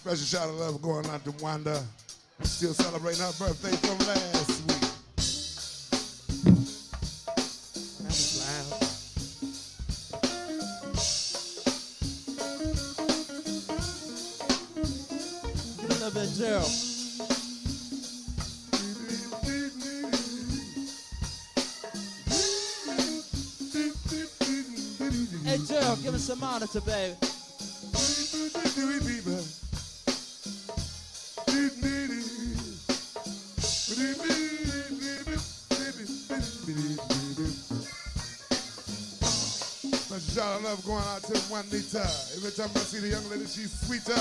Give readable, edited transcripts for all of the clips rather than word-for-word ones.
Special shout of love going out to Wanda. Still celebrating her birthday from last week. That was loud. Give me a little bit, Gerald. Hey, Gerald, give us some monitor, baby. Shout of love going out to Juanita. Every time I see the young lady, she's sweeter.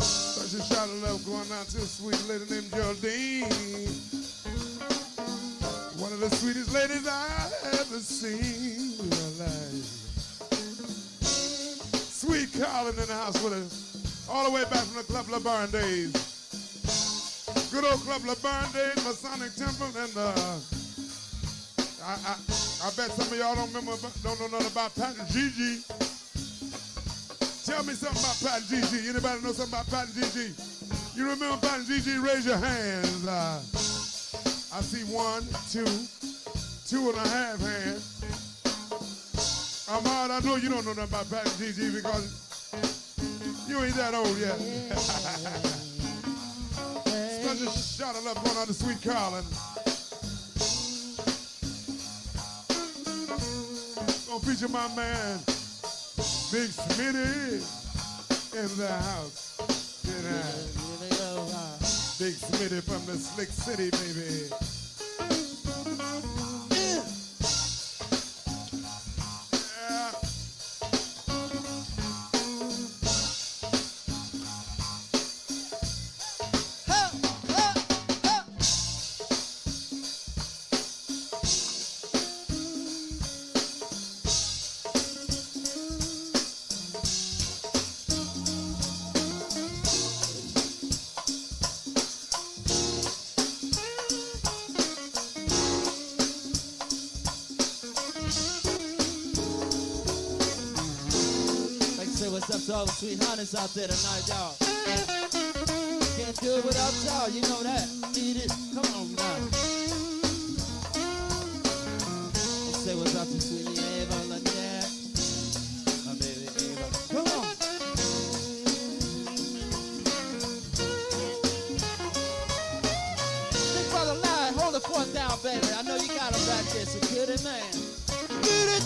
Special shout of love going out to a sweet lady named Geraldine. One of the sweetest ladies I ever seen in my life. Sweet Colin in the house with us, all the way back from the Club LeBaron days. Good old Club LeBaron days, Masonic Temple, and I bet some of y'all don't know nothing about Pat and Gigi. Tell me something about Pat and Gigi. Anybody know something about Pat and Gigi? You remember Pat and Gigi? Raise your hands. I see 1, 2, 2.5 hands. Ahmad, I know you don't know nothing about Pat and Gigi because you ain't that old yet. Special shout of love going out to Sweet Colin. Gonna feature my man, Big Smitty, in the house tonight. Big Smitty from the Slick City, baby. What's up to all the sweet honeys out there tonight, y'all? Can't do it without y'all, you know that. Need it. Come on now. Let's say what's up to sweetie Ava, Lynette. My baby Ava. Come on. Big brother Larry, hold the fort down, baby. I know you got him back there, security man. Get it.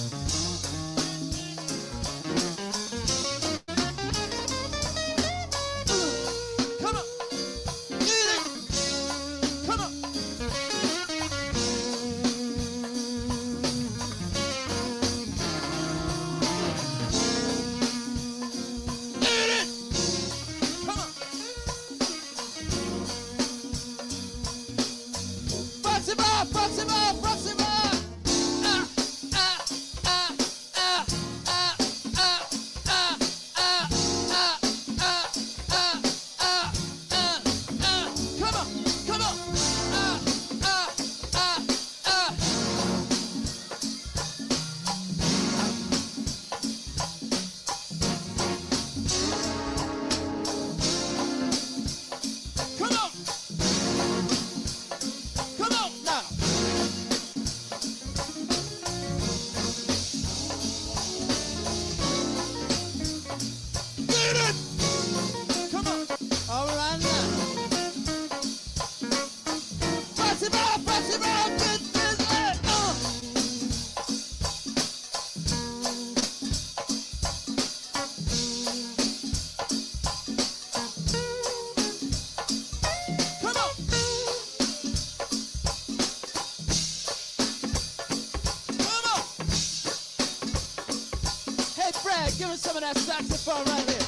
Give us some of that saxophone right here.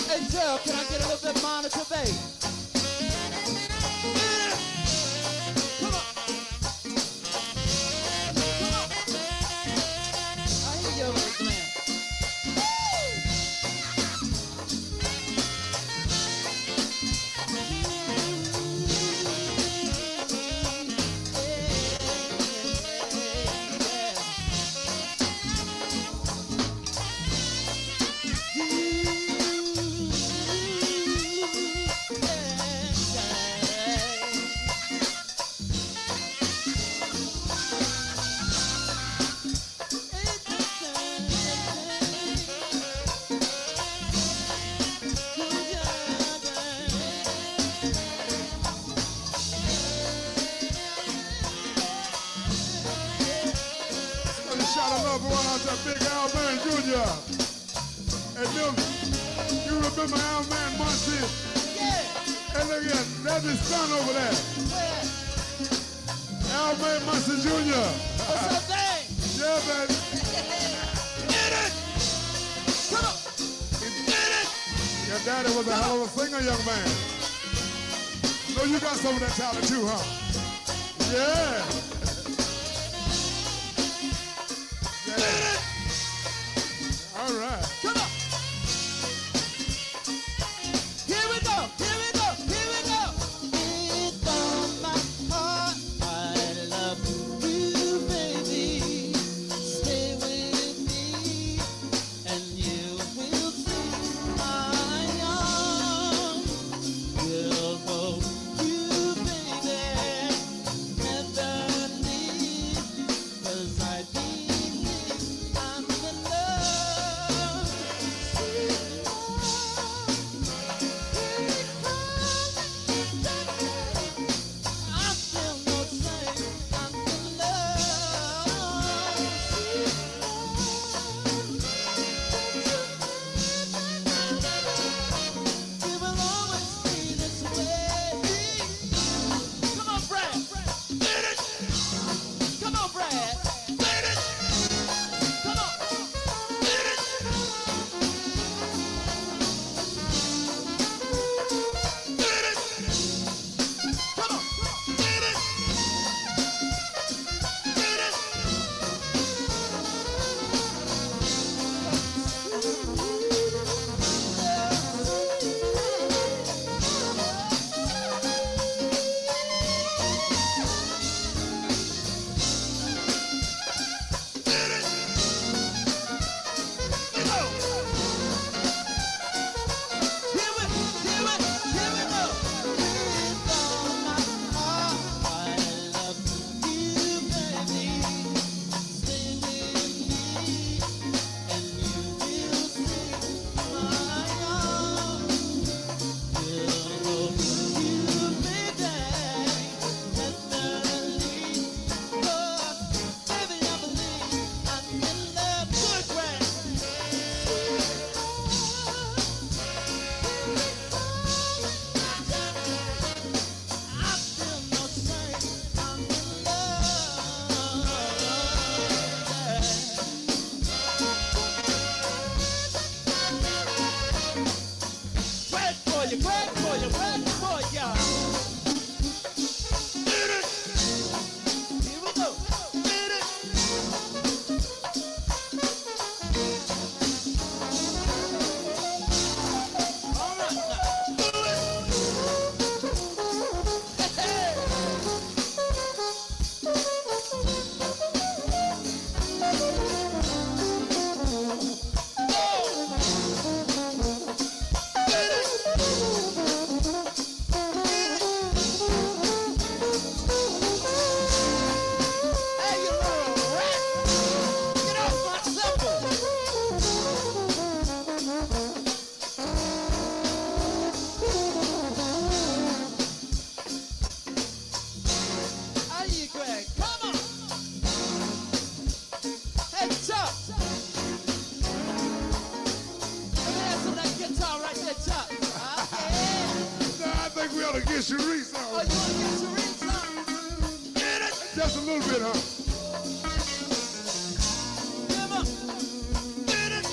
Hey, Joe, can I get a little bit monitor, babe? Come on. Come on. I hear you over there, Glenn. that big Al Man Jr. And Milton, you remember Al Man Muncie? Yeah. And look at that's his son over there. Where? Al Man Muncie Jr. What's up, thing? Yeah, baby. Get it! Come on! Get it! Your daddy was a hell of a singer, young man. So you got some of that talent too, huh? Yeah. Yeah. All right. Come on! Here we go! Here we go! Here we go! It's on my heart. I love you, baby. Stay with me, and you will see my arms will hold you, baby. Never leave, 'cause I believe I'm in love. I feel no shame. I'm in love. It will always be this way. Come on, Brad. Get it. Come on, Brad. Get it. Come on. Get it. Get it. Come on. Get it. Get it. Sharice on. Oh, you want to get Sirius on? Get it? Just a little bit, huh? Come on. Get it?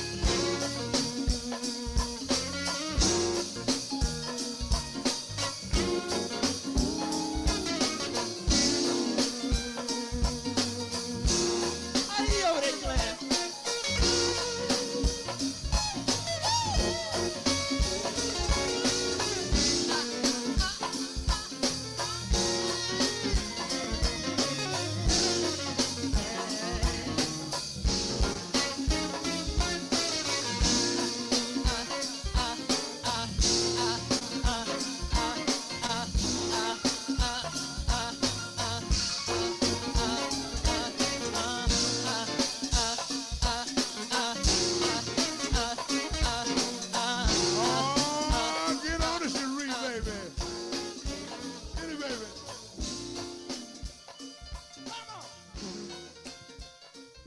How do you over there, Glenn?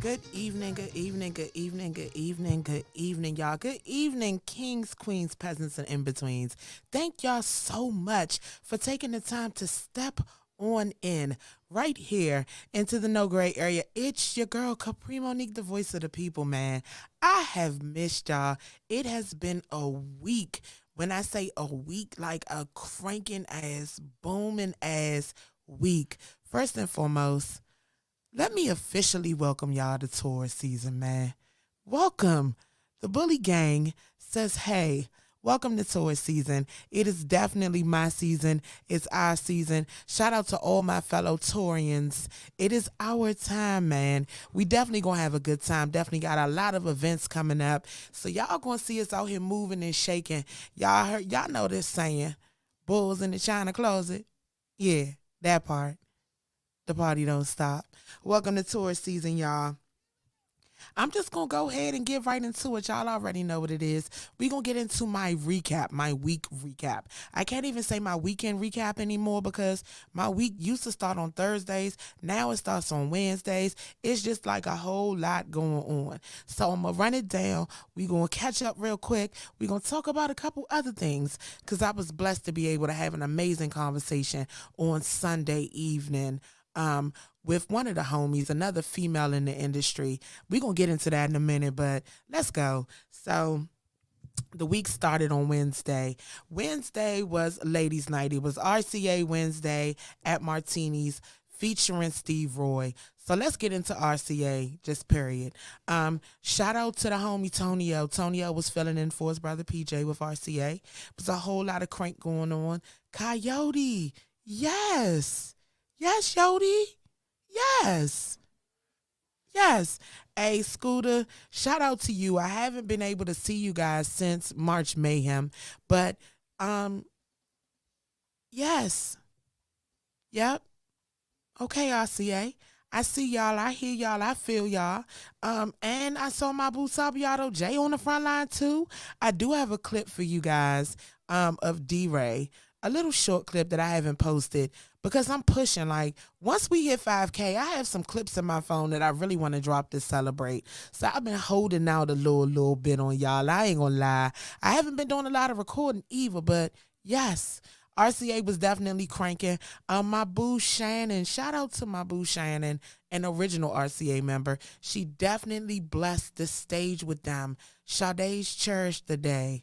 Good evening, good evening, good evening, good evening, good evening, y'all. Good evening, kings, queens, peasants, and in-betweens. Thank y'all so much for taking the time to step on in right here into the no gray area. It's your girl, Kapri Monique, the voice of the people, man. I have missed y'all. It has been a week. When I say a week, like a cranking ass, booming ass week. First and foremost, let me officially welcome y'all to tour season, man. Welcome. The Bully Gang says, hey, welcome to tour season. It is definitely my season. It's our season. Shout out to all my fellow Taurians. It is our time, man. We definitely going to have a good time. Definitely got a lot of events coming up. So y'all going to see us out here moving and shaking. Y'all know this saying, bulls in the china closet. Yeah, that part. The party don't stop. Welcome to tour season, y'all. I'm just going to go ahead and get right into it. Y'all already know what it is. We're going to get into my recap, my week recap. I can't even say my weekend recap anymore because my week used to start on Thursdays. Now it starts on Wednesdays. It's just like a whole lot going on. So I'm going to run it down. We're going to catch up real quick. We're going to talk about a couple other things because I was blessed to be able to have an amazing conversation on Sunday evening. With one of the homies, another female in the industry. We're going to get into that in a minute, but let's go. So the week started on Wednesday. Wednesday was ladies' night. It was RCA Wednesday at Martini's featuring Steve Roy. So let's get into RCA, just period. Shout out to the homie Tonio. Tonio was filling in for his brother PJ with RCA. It was a whole lot of crank going on. Coyote, yes. Yes, Yodi. Yes. Yes. Hey, Scooter, shout out to you. I haven't been able to see you guys since March Mayhem, but yes. Yep. Okay, RCA. I see y'all. I hear y'all. I feel y'all. And I saw my boo Sabiato J on the front line too. I do have a clip for you guys of D-Ray. A little short clip that I haven't posted because I'm pushing. Like, once we hit 5K, I have some clips in my phone that I really want to drop to celebrate. So I've been holding out a little bit on y'all. I ain't gonna lie. I haven't been doing a lot of recording either, but yes, RCA was definitely cranking. My boo Shannon, shout out to my boo Shannon, an original RCA member. She definitely blessed the stage with them. Sade's Cherish the Day.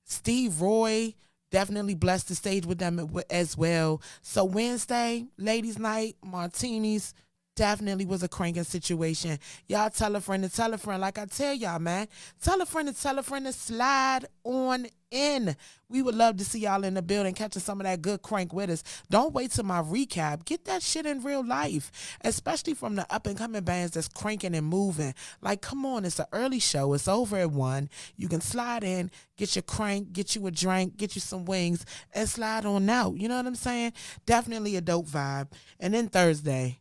Steve Roy definitely blessed the stage with them as well. So Wednesday, ladies' night, Martinis, definitely was a cranking situation. Y'all tell a friend to tell a friend. Like I tell y'all, man, tell a friend to slide on in. We would love to see y'all in the building catching some of that good crank with us. Don't wait till my recap. Get that shit in real life, especially from the up-and-coming bands that's cranking and moving. Like, come on, it's an early show. It's over at 1. You can slide in, get your crank, get you a drink, get you some wings, and slide on out. You know what I'm saying? Definitely a dope vibe. And then Thursday,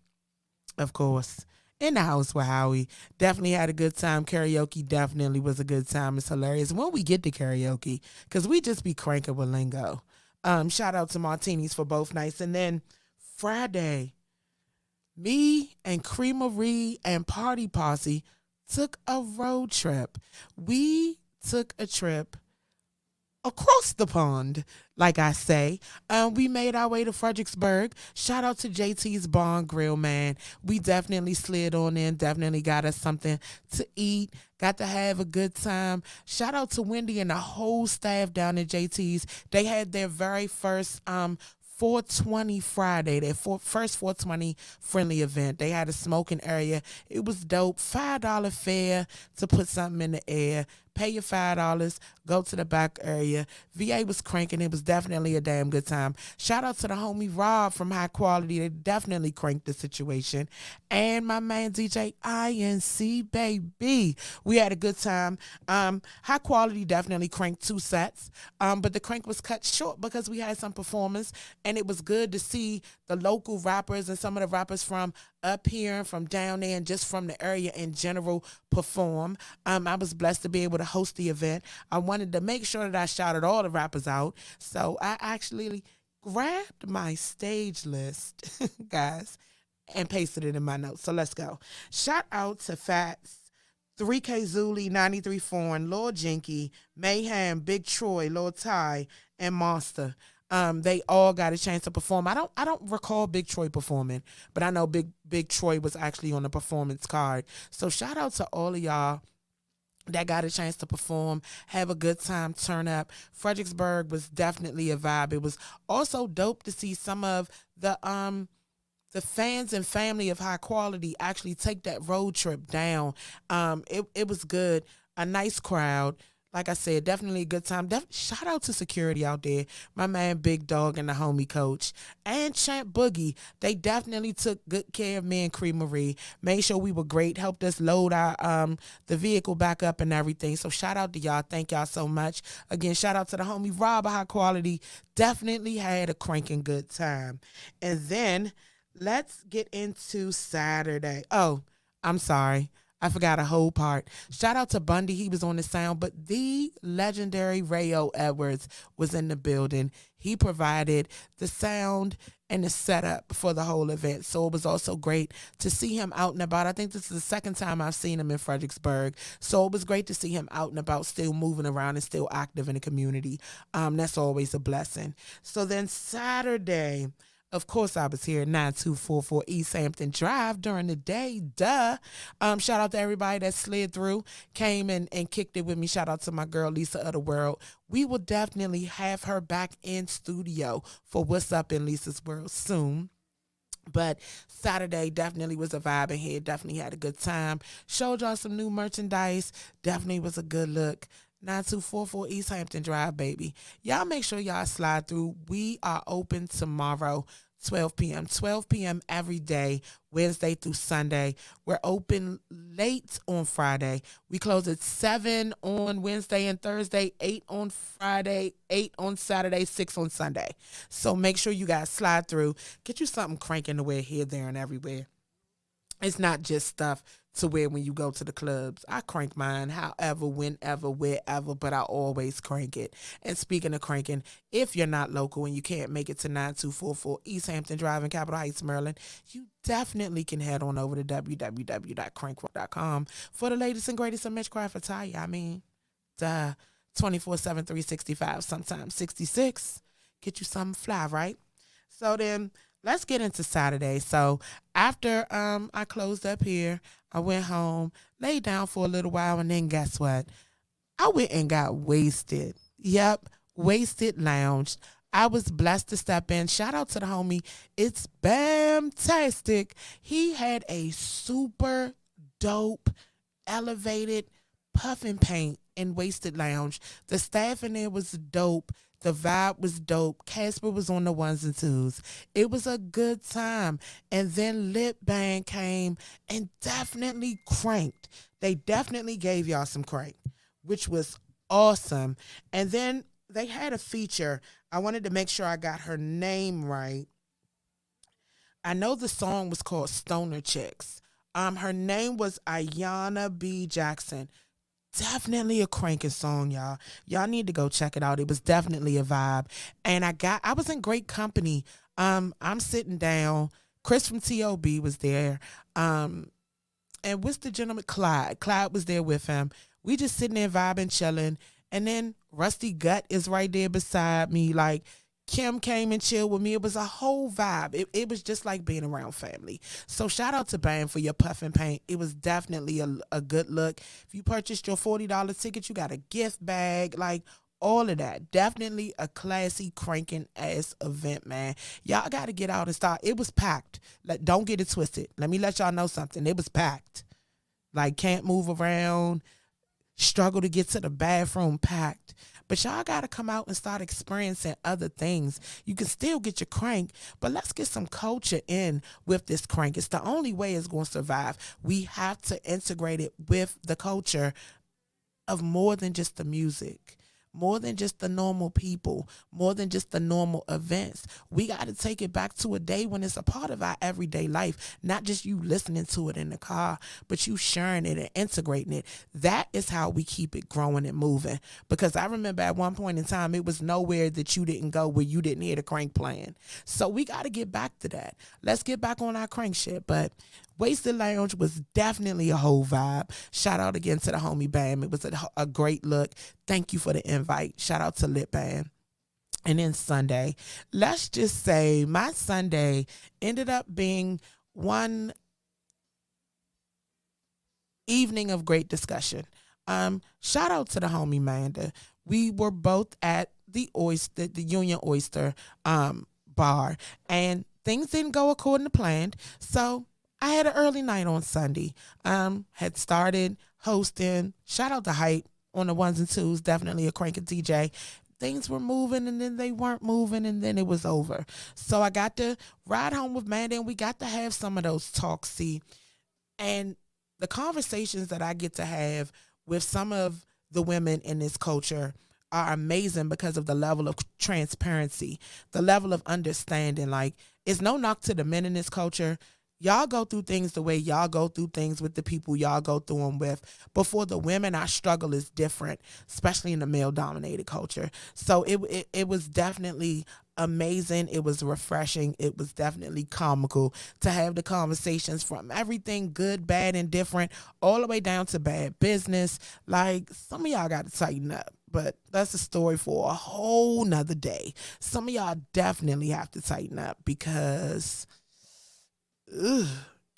of course, in the house with Howie. Definitely had a good time. Karaoke definitely was a good time. It's hilarious when we get to karaoke because we just be cranking with lingo. Shout out to Martinis for both nights. And then Friday, me and Creamery and Party Posse took a road trip. We took a trip across the pond, like I say. We made our way to Fredericksburg. Shout out to JT's Barn Grill, man. We definitely slid on in, definitely got us something to eat, got to have a good time. Shout out to Wendy and the whole staff down at JT's. They had their very first 420 Friday, their first 420 friendly event. They had a smoking area. It was dope. $5 fare to put something in the air. Pay your $5, go to the back area. VA was cranking. It was definitely a damn good time. Shout out to the homie Rob from High Quality. They definitely cranked the situation. And my man DJ INC, baby. We had a good time. High Quality definitely cranked 2 sets. But the crank was cut short because we had some performance. And it was good to see the local rappers and some of the rappers from up here and from down there and just from the area in general perform. I was blessed to be able to host the event. I wanted to make sure that I shouted all the rappers out. So I actually grabbed my stage list, guys, and pasted it in my notes. So let's go. Shout out to Fats, 3K Zuli, 93 Foreign, Lord Jinky, Mayhem, Big Troy, Lord Ty, and Monster. They all got a chance to perform. I don't recall Big Troy performing, but I know Big Troy was actually on the performance card. So shout out to all of y'all that got a chance to perform, have a good time, turn up. Fredericksburg was definitely a vibe. It was also dope to see some of the fans and family of High Quality actually take that road trip down. It was good. A nice crowd. Like I said, definitely a good time. Shout out to security out there. My man Big Dog and the homie coach. And Champ Boogie. They definitely took good care of me and Cree Marie. Made sure we were great. Helped us load our the vehicle back up and everything. So shout out to y'all. Thank y'all so much. Again, shout out to the homie Rob of High Quality. Definitely had a cranking good time. And then let's get into Saturday. Oh, I'm sorry. I forgot a whole part. Shout out to Bundy. He was on the sound, but the legendary Rayo Edwards was in the building. He provided the sound and the setup for the whole event. So it was also great to see him out and about. I think this is the second time I've seen him in Fredericksburg. So it was great to see him out and about, still moving around and still active in the community. That's always a blessing. So then Saturday, of course, I was here, 9244 East Hampton Drive during the day. Duh. Shout out to everybody that slid through, came and kicked it with me. Shout out to my girl, Lisa of the World. We will definitely have her back in studio for What's Up in Lisa's World soon. But Saturday definitely was a vibe in here. Definitely had a good time. Showed y'all some new merchandise. Definitely was a good look. 9244 East Hampton Drive, baby. Y'all make sure y'all slide through. We are open tomorrow, 12 p.m. 12 p.m. every day, Wednesday through Sunday. We're open late on Friday. We close at 7 on Wednesday and Thursday, 8 on Friday, 8 on Saturday, 6 on Sunday. So make sure you guys slide through. Get you something cranking to wear here, there, and everywhere. It's not just stuff to wear when you go to the clubs. I crank mine however, whenever, wherever, but I always crank it. And speaking of cranking, if you're not local and you can't make it to 9244 East Hampton Drive in Capitol Heights, Maryland, you definitely can head on over to www.crankrock.com for the latest and greatest of Mitchcraft attire. I mean, 24/7, 365, sometimes 66. Get you something fly, right? So then let's get into Saturday. So after I closed up here, I went home, laid down for a little while, and then guess what? I went and got wasted. Yep, wasted lounge. I was blessed to step in. Shout out to the homie. It's Bamtastic. He had a super dope, elevated puffin paint in Wasted Lounge. The staff in there was dope. The vibe was dope. Casper was on the ones and twos. It was a good time. And then Lip Band came and definitely cranked. They definitely gave y'all some crank, which was awesome. And then they had a feature. I wanted to make sure I got her name right. I know the song was called Stoner Chicks. Her name was Ayana B. Jackson. Definitely a cranking song, y'all. Y'all need to go check it out. It was definitely a vibe. And I was in great company. I'm sitting down. Chris from TOB was there. And what's the gentleman? Clyde. Clyde was there with him. We just sitting there vibing, chilling. And then Rusty Gut is right there beside me. Like, Kim came and chilled with me. It was a whole vibe. It was just like being around family. So shout out to Bam for your puff and paint. It was definitely a good look. If you purchased your $40 ticket, you got a gift bag, like all of that. Definitely a classy, cranking ass event, man. Y'all got to get out and start. It was packed. Don't get it twisted. Let me let y'all know something. It was packed. Like, can't move around, struggle to get to the bathroom, packed. But y'all got to come out and start experiencing other things. You can still get your crank, but let's get some culture in with this crank. It's the only way it's going to survive. We have to integrate it with the culture of more than just the music. more than just the normal people, more than just the normal events. We got to take it back to a day when it's a part of our everyday life, not just you listening to it in the car, but you sharing it and integrating it. That is how we keep it growing and moving. Because I remember at one point in time, it was nowhere that you didn't go where you didn't hear the crank playing. So we got to get back to that. Let's get back on our crank shit. But Wasted Lounge was definitely a whole vibe. Shout out again to the homie Bam. It was a great look. Thank you for the invite. Shout out to Lit Bam. And then Sunday, let's just say my Sunday ended up being one evening of great discussion. Shout out to the homie Manda. We were both at the Union Oyster bar, and things didn't go according to plan. So I had an early night on Sunday. Had started hosting. Shout out to Hype on the ones and twos. Definitely a cranking DJ. Things were moving and then they weren't moving and then it was over. So I got to ride home with Mandy and we got to have some of those talks. See, and the conversations that I get to have with some of the women in this culture are amazing because of the level of transparency, the level of understanding. Like, it's no knock to the men in this culture. Y'all go through things the way y'all go through things with the people y'all go through them with. But for the women, our struggle is different, especially in the male-dominated culture. So it was definitely amazing. It was refreshing. It was definitely comical to have the conversations from everything good, bad, and different, all the way down to bad business. Like, some of y'all got to tighten up. But that's a story for a whole nother day. Some of y'all definitely have to tighten up because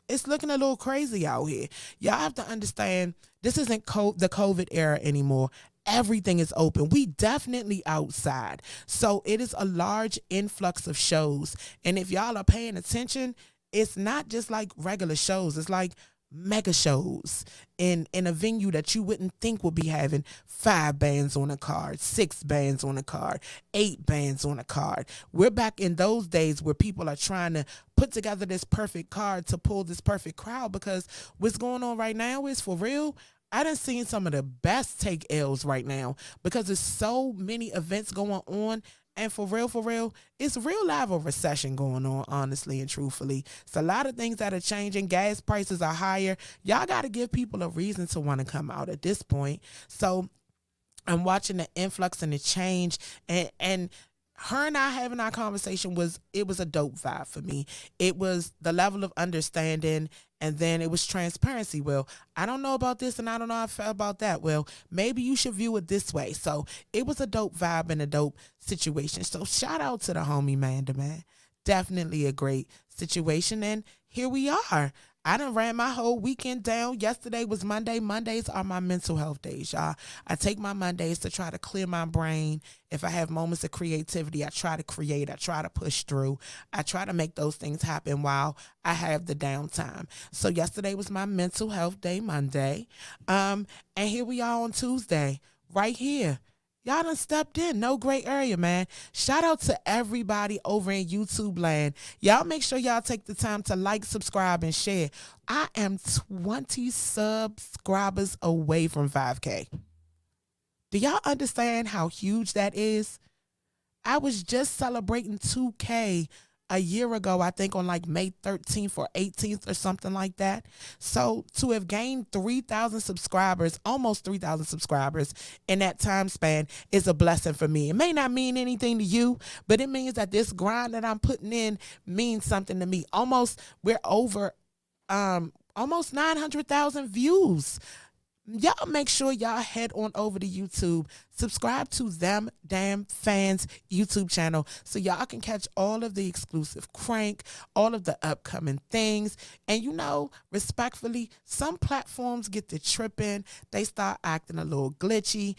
it's looking a little crazy out here. Y'all have to understand, this isn't the COVID era anymore. Everything is open. We definitely outside. So it is a large influx of shows. And if y'all are paying attention, it's not just like regular shows. It's like mega shows in a venue that you wouldn't think would be having 5 bands on a card, 6 bands on a card, 8 bands on a card. We're back in those days where people are trying to put together this perfect card to pull this perfect crowd, because what's going on right now is, for real, I done seen some of the best take L's right now because there's so many events going on. And for real, it's real live a recession going on, honestly and truthfully. It's a lot of things that are changing. Gas prices are higher. Y'all got to give people a reason to want to come out at this point. So I'm watching the influx and the change, and her and I having our conversation was a dope vibe for me. It was the level of understanding, and then it was transparency. Well, I don't know about this and I don't know how I felt about that. Well, maybe you should view it this way. So it was a dope vibe and a dope situation. So shout out to the homie Manda, man. Definitely a great situation. And here we are. I done ran my whole weekend down. Yesterday was Monday. Mondays are my mental health days, y'all. I take my Mondays to try to clear my brain. If I have moments of creativity, I try to create. I try to push through. I try to make those things happen while I have the downtime. So yesterday was my mental health day, Monday. And here we are on Tuesday, right here. Y'all done stepped in. No great area, man. Shout out to everybody over in YouTube land. Y'all make sure y'all take the time to like, subscribe, and share. I am 20 subscribers away from 5K. Do y'all understand how huge that is? I was just celebrating 2K a year ago, I think on like May 13th or 18th or something like that. So to have gained 3,000 subscribers, almost 3,000 subscribers in that time span is a blessing for me. It may not mean anything to you, but it means that this grind that I'm putting in means something to me. We're over almost 900,000 views. Y'all make sure y'all head on over to YouTube, subscribe to Them Damn Fans YouTube channel so y'all can catch all of the exclusive crank, all of the upcoming things. And respectfully, some platforms get to tripping. They start acting a little glitchy.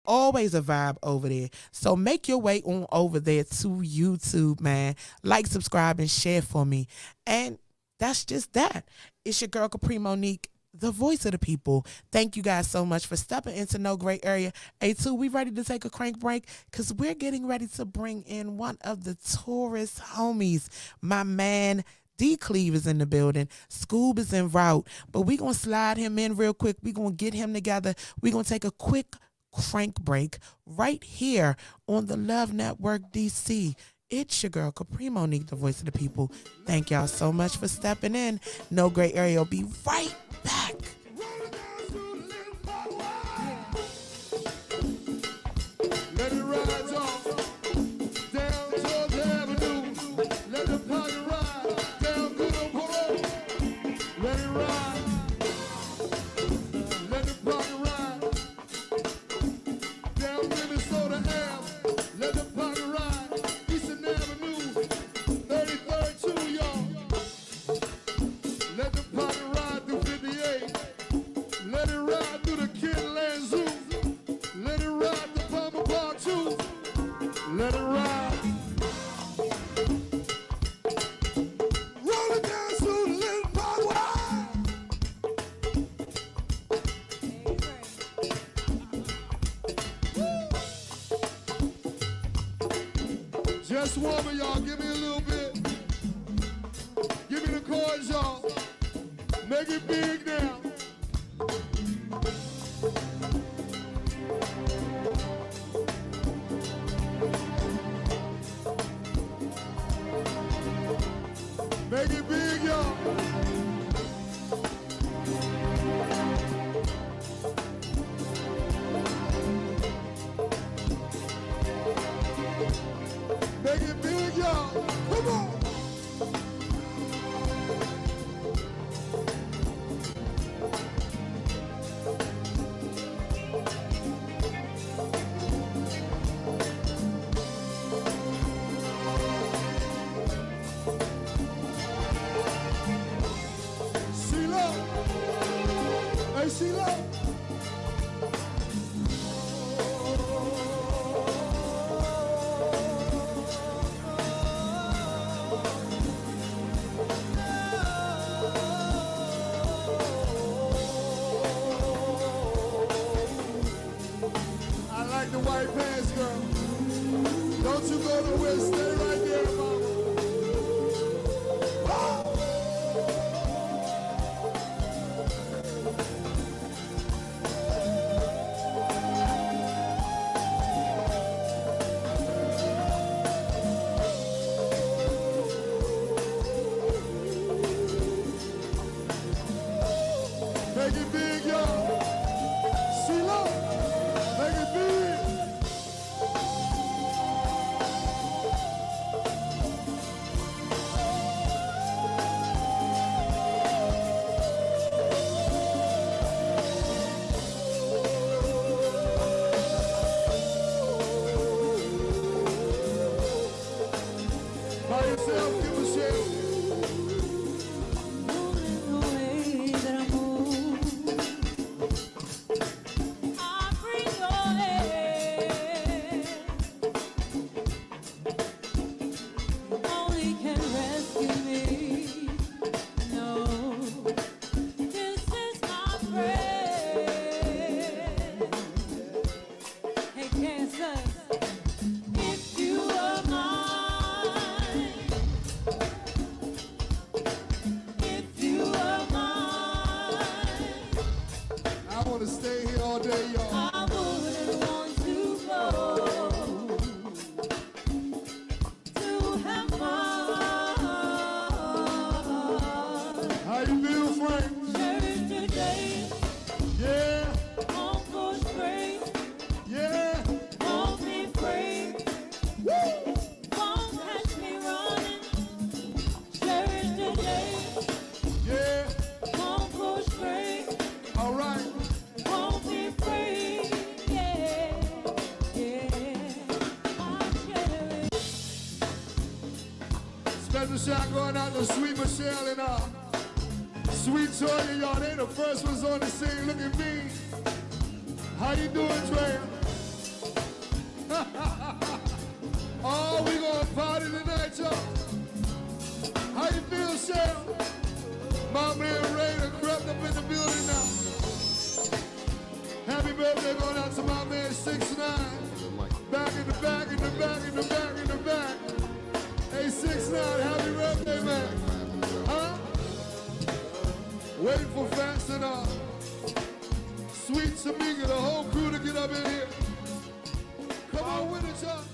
Always a vibe over there. So make your way on over there to YouTube, man. Like, subscribe, and share for me. And that's just that. It's your girl, Kapri Monique, the voice of the people. Thank you guys so much for stepping into No Great Area. A2, we ready to take a crank break because we're getting ready to bring in one of the tourist homies. My man, D. Cleve is in the building. Scoob is en route. But we're going to slide him in real quick. We're going to get him together. We're going to take a quick Crank Break right here on the Love Network DC. It's your girl, Kapri, Monique, the voice of the people. Thank y'all so much for stepping in. No Gray Area will be right back. Let it ride, y'all. Down Georgia Avenue. Let the party ride. Down through the parole. Let it ride. Let the party ride. Down Minnesota Ave. Let the party ride. Eastern Avenue. 33rd too, y'all. Let the party ride through 58. Let it ride through the Kidland Zoo. Let it ride the Palmer Park too. Let it ride. Roll it down to the little park ride. Just one of y'all, give me a little bit. Give me the chords, y'all. Make it big now. Make it big, y'all. Make it big, y'all. Come on. CeeLo. Hey, CeeLo. I like the white pants, girl. Don't you go nowhere. Stay right there, mama. Make it big, y'all. CeeLo, make it big. By yourself, give a shit. Moving the way that I move, I bring your hand. Only can rescue me. No, this is my friend. Hey, Kansas, if you are mine, if you are mine, I want to stay here all day, y'all. I wouldn't want to go to have fun. How you feel, Frank? Cherish today, Yeah, won't push break, yeah. won't be free, won't catch me running. Cherish today, Yeah, won't push break, all right. won't be free. Yeah, yeah, I cherish. Special shot going out to Sweet Michelle and Sweet Toya, y'all. They the first ones on the scene. Look at me. How you doing, Trey? Oh, we gonna party tonight, y'all. How you feel, Shell? My man Ray done crept up in the building now. Happy birthday going out to my man 6ix9ine. Back in the back, in the back, in the back, in the back. Hey, 6ix9ine, happy birthday, man. Huh? Waiting for fast enough. Sweet Samika, the whole crew to get up in here. Come on with it, y'all.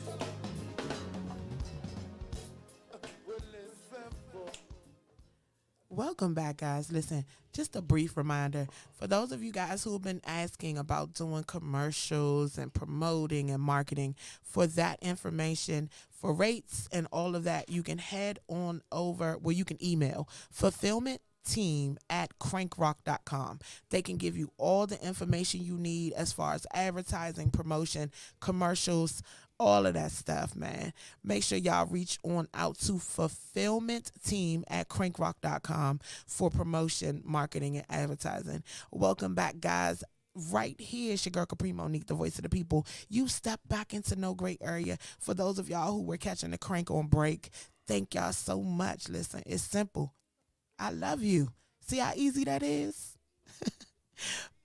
Welcome back, guys. Listen, just a brief reminder for those of you guys who have been asking about doing commercials and promoting and marketing. For that information, for rates and all of that, you can head on over, well, you can email fulfillmentteam@crankrock.com. They can give you all the information you need as far as advertising, promotion, commercials, all of that stuff, man. Make sure y'all reach on out to fulfillmentteam@crankrock.com for promotion, marketing, and advertising. Welcome back, guys. Right here, it's your girl Kapri, Monique, the voice of the people. You step back into no great area. For those of y'all who were catching the crank on break, thank y'all so much. Listen, it's simple. I love you. See how easy that is?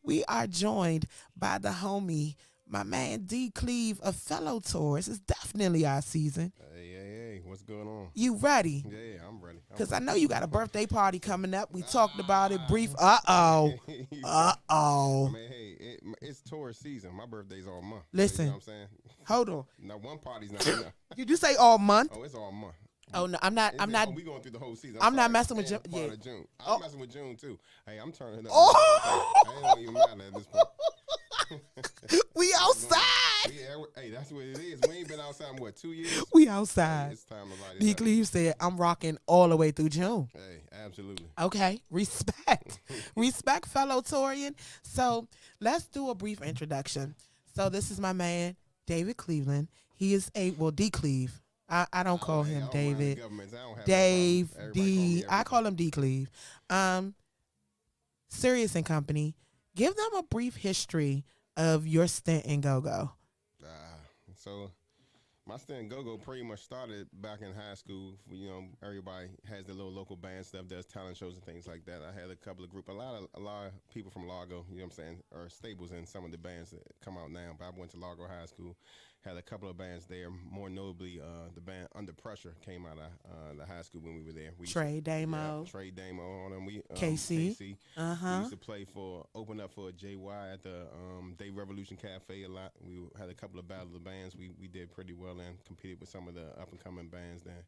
We are joined by the homie, my man D. Cleve, a fellow Taurus. It's definitely our season. Hey, what's going on? You ready? Yeah, I'm ready. Because I know you got a birthday party coming up. We talked about it brief. Uh-oh. Uh-oh. I mean, hey, it's Taurus season. My birthday's all month. Listen. You know what I'm saying? Hold on. Now, one party's not enough. Did you say all month? Oh, it's all month. Oh, no, I'm not. We going through the whole season. I'm not sorry, messing with June. June. Yeah. Part of June. I'm messing with June, too. Hey, I'm turning it up. Oh! I ain't even matter at this point. We outside. Yeah, hey, that's what it is. We ain't been outside in, what, 2 years? We Hey, outside. it's time to light D. it up. Cleve said, I'm rocking all the way through June. Hey, absolutely. Okay, respect. Respect, fellow Taurian. So let's do a brief introduction. So this is my man, David Cleveland. He is D. Cleve. I don't call him I don't mind the David. governments. I don't have no Dave, problem. Everybody call me D. I everything. call him D. Cleve. Sirius and Company. Give them a brief history of your stint in Go-Go. So my stint in Go-Go pretty much started back in high school. You know, everybody has their little local band stuff, does talent shows and things like that. I had a couple of groups, a lot of people from Largo, you know what I'm saying, are staples in some of the bands that come out now. But I went to Largo High School, had a couple of bands there. More notably, the band Under Pressure came out of the high school when we were there. Trey Damo. Yeah, Trey Damo on them. KC. We Uh-huh. used to open up for JY at the Day Revolution Cafe a lot. We had a couple of Battle of the Bands. We did pretty well and competed with some of the up-and-coming bands then.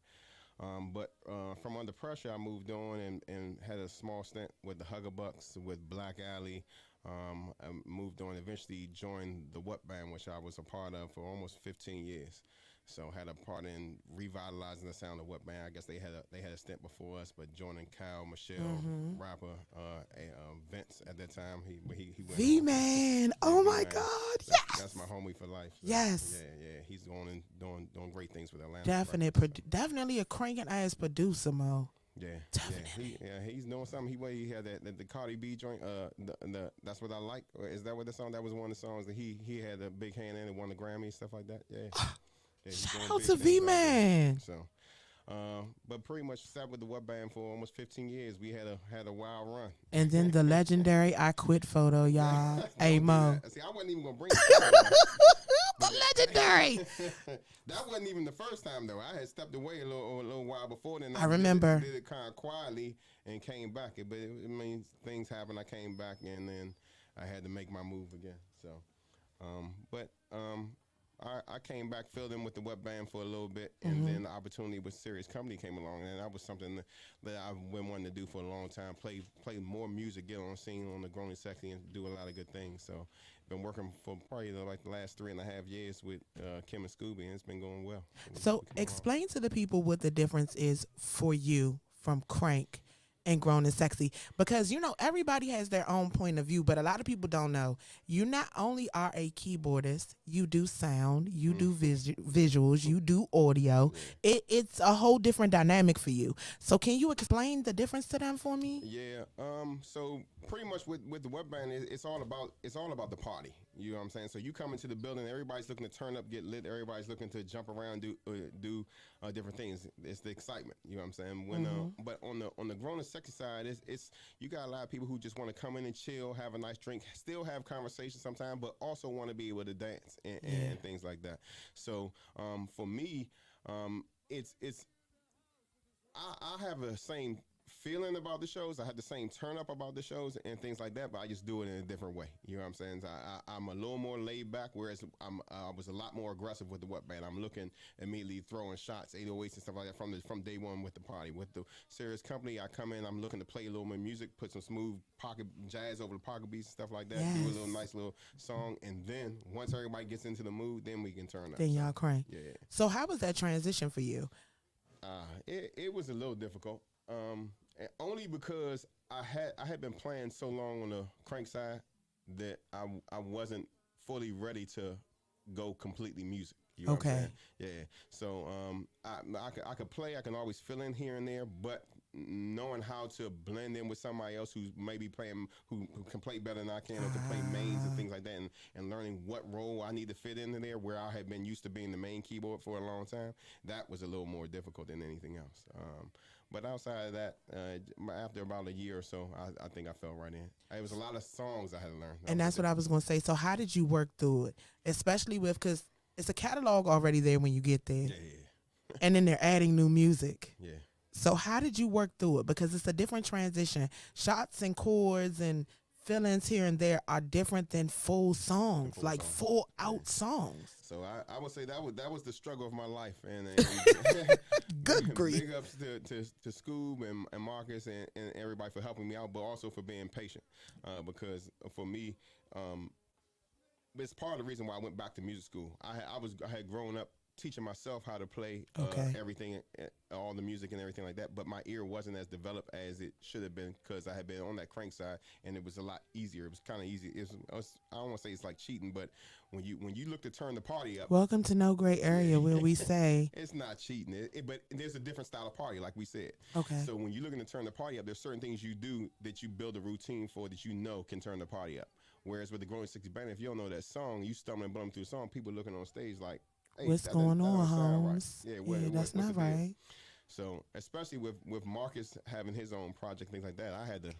But from Under Pressure, I moved on and had a small stint with the Huggabucks, with Black Alley. I moved on, eventually joined the What Band, which I was a part of for almost 15 years. So had a part in revitalizing the sound of What Band. I guess they had a stint before us, but joining Kyle, Michelle, rapper, Vince at that time. He went V-Man. Oh my V-Man. God. That's my homie for life. So, Yes. Yeah. He's going and doing great things with Atlanta. Definitely a cranking ass producer, Mo. Definitely. He's doing something. He had the Cardi B joint. That's what I like. Or is that what the song? That was one of the songs that he had a big hand in and won the Grammy, stuff like that. Yeah. He's doing Shout out big to things out there. V-Man. So, but pretty much sat with the What Band for almost 15 years. We had a wild run. And then the legendary I Quit photo, y'all. Hey, Don't do Mo. that. See, I wasn't even gonna bring it. The legendary. That wasn't even the first time though. I had stepped away a little while before then. I remember. Did it kind of quietly and came back. But it means things happened. I came back and then I had to make my move again. So, I came back, filled in with the Web Band for a little bit, and then the opportunity with Sirius Company came along, and that was something that I've been wanting to do for a long time. Play more music, get on the scene on the Grown and Sexy, and do a lot of good things. So, been working for probably like the last 3.5 years with Kim and Scooby, and it's been going well. So explain to the people what the difference is for you from Crank and Grown and Sexy, because everybody has their own point of view, but a lot of people don't know you not only are a keyboardist, you do sound, you do visuals, you do audio. It's a whole different dynamic for you. So can you explain the difference to them for me? Yeah. So pretty much with the Web Band, it's all about the party. You know what I'm saying? So you come into the building, everybody's looking to turn up, get lit. Everybody's looking to jump around, do different things. It's the excitement. You know what I'm saying? When but on the Grown and Sexy side, it's you got a lot of people who just want to come in and chill, have a nice drink, still have conversation sometimes, but also want to be able to dance and things like that. So for me, it's I have the same feeling about the shows. I had the same turn up about the shows and things like that, but I just do it in a different way. You know what I'm saying? I'm a little more laid back, whereas I was a lot more aggressive with the what band. I'm looking immediately throwing shots, 808s and stuff like that from day one with the party. With the Sirius company, I come in, I'm looking to play a little more music, put some smooth pocket jazz over the pocket beats and stuff like that, do a little nice little song, and then once everybody gets into the mood, then we can turn up. Then y'all crank. Yeah. So how was that transition for you? It was a little difficult. Only because I had been playing so long on the crank side that I wasn't fully ready to go completely music. You know what I'm saying? Yeah. So I could play. I can always fill in here and there, but knowing how to blend in with somebody else who's maybe playing, who can play better than I can, or can play mains and things like that, and learning what role I need to fit into there, where I had been used to being the main keyboard for a long time, that was a little more difficult than anything else. But outside of that, after about a year or so, I think I fell right in. It was a lot of songs I had to learn. And that's what I was going to say. So how did you work through it? Especially because it's a catalog already there when you get there. Yeah. And then they're adding new music. Yeah. So how did you work through it? Because it's a different transition. Shots and chords and fill-ins here and there are different than full songs, full out songs. So I would say that was the struggle of my life. And Good grief. Big ups to Scoob and Marcus and everybody for helping me out, but also for being patient. Because for me, it's part of the reason why I went back to music school. I had grown up teaching myself how to play everything, all the music and everything like that, but my ear wasn't as developed as it should have been, because I had been on that crank side, and it was a lot easier. It was kind of easy. I don't want to say it's like cheating, but when you look to turn the party up. Welcome to No Gray Area, where we say it's not cheating, but there's a different style of party, like we said. Okay. So when you're looking to turn the party up, there's certain things you do that you build a routine for that you know can turn the party up. Whereas with the Growing 60 band, if you don't know that song, you stumbling bum through the song, people looking on stage like, hey, what's going on, Holmes? Right. Yeah, that's not right. So especially with Marcus having his own project, things like that, I had to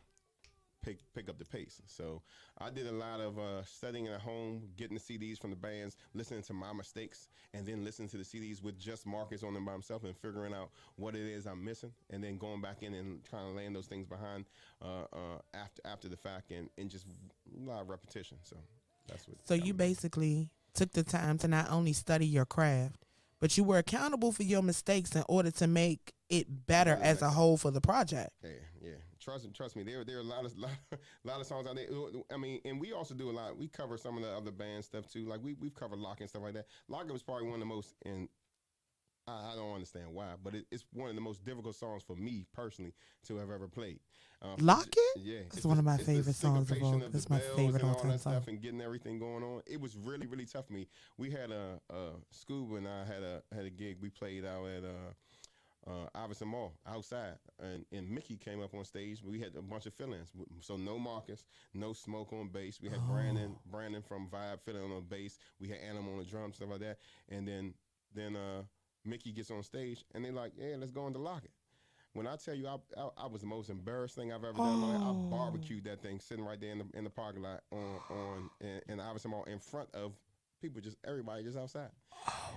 pick up the pace. So I did a lot of studying at home, getting the CDs from the bands, listening to my mistakes, and then listening to the CDs with just Marcus on them by himself, and figuring out what it is I'm missing, and then going back in and trying to land those things behind after the fact, and just a lot of repetition. So that's what. So you basically took the time to not only study your craft, but you were accountable for your mistakes in order to make it better as a whole for the project. Yeah. Trust me. There are a lot of songs out there. I mean, and we also do a lot. We cover some of the other band stuff too. Like we've covered Lock and stuff like that. Lock was probably one of the most, and I don't understand why, but it's one of the most difficult songs for me personally to have ever played. Lock It? Yeah. It's one of my favorite songs of all. It's my favorite all-time song. And getting everything going on. It was really, really tough for me. We had Scooby and I had a gig. We played out at Iverson Mall outside, and Mickey came up on stage. We had a bunch of fill-ins, so no Marcus, no Smoke on bass. We had Brandon from Vibe filling on bass. We had Animal on the drums, stuff like that. And then Mickey gets on stage, and they're like, "Yeah, let's go into Lock It." When I tell you, I was the most embarrassed thing I've ever done. I barbecued that thing sitting right there in the parking lot in Iverson Mall in front of people, everybody just outside.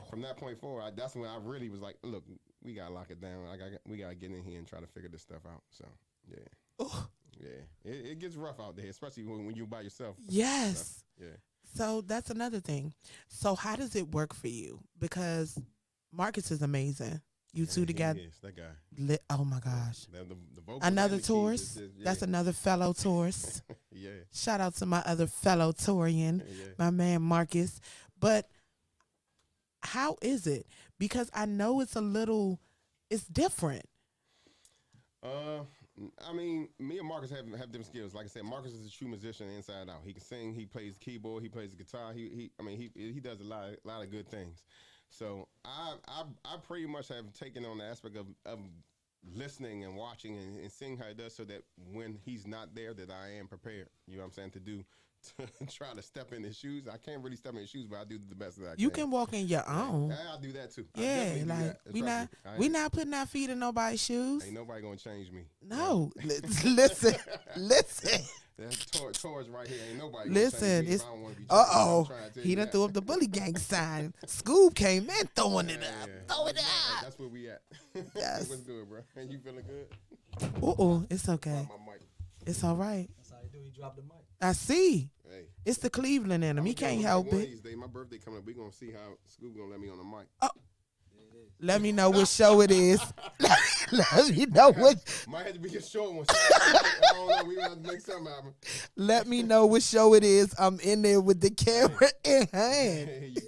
From that point forward, that's when I really was like, look, we gotta lock it down. We gotta get in here and try to figure this stuff out. So yeah, it gets rough out there, especially when you're by yourself. Yes. So, yeah. So that's another thing. So how does it work for you? Because Marcus is amazing. You two together. He is, that guy. Oh my gosh. The vocals another and the tourist. keys, That's another fellow tourist. Yeah. Shout out to my other fellow Torian, my man Marcus. But how is it? Because I know it's different. I mean, me and Marcus have different skills. Like I said, Marcus is a true musician inside out. He can sing, he plays the keyboard, he plays the guitar. He does a lot of good things. So I pretty much have taken on the aspect of listening and watching and seeing how he does, so that when he's not there, that I am prepared. You know what I'm saying, to try to step in his shoes. I can't really step in his shoes, but I do the best that I can. You can walk in your own. I'll do that too. Yeah, do like that. we Trust not me. we not putting our feet in nobody's shoes. Ain't nobody gonna change me. No, listen. That's Taurus right here. Ain't nobody Listen, gonna change me. it's If I don't wanna be uh-oh. changed. I'm trying to tell He you done that. threw up the bully gang sign. Scoob came in throwing it up. Throw it up. That's where we at. Yes. Let's do it, bro. And you feeling good? It's okay. Drop my mic. It's all right. That's how you do. You drop the mic. I see. Hey. It's the Cleveland in him. He can't help One of it. these days, my birthday coming up. We gonna see how Scooby gonna let me on the mic. Let me know what show it is. Let me know what. Might have to be a short one. I don't know. We gonna have to make something happen. Let me know what show it is. I'm in there with the camera in hand. Here you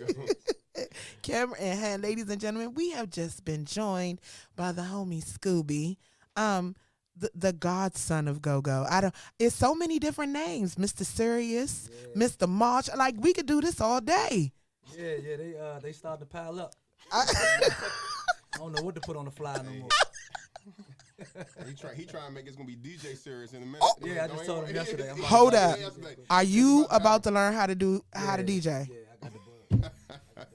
go. Camera in hand, ladies and gentlemen. We have just been joined by the homie Scooby, the godson of Go-Go. It's so many different names. Mr. Sirius, Mr. March. Like we could do this all day. Yeah. They started to pile up. I don't know what to put on the fly no more. He trying to make it's gonna be DJ Sirius in a minute. Yeah, I just told him yesterday. I'm Hold about up. to- Are you about to learn how to DJ? Yeah, I got the bug.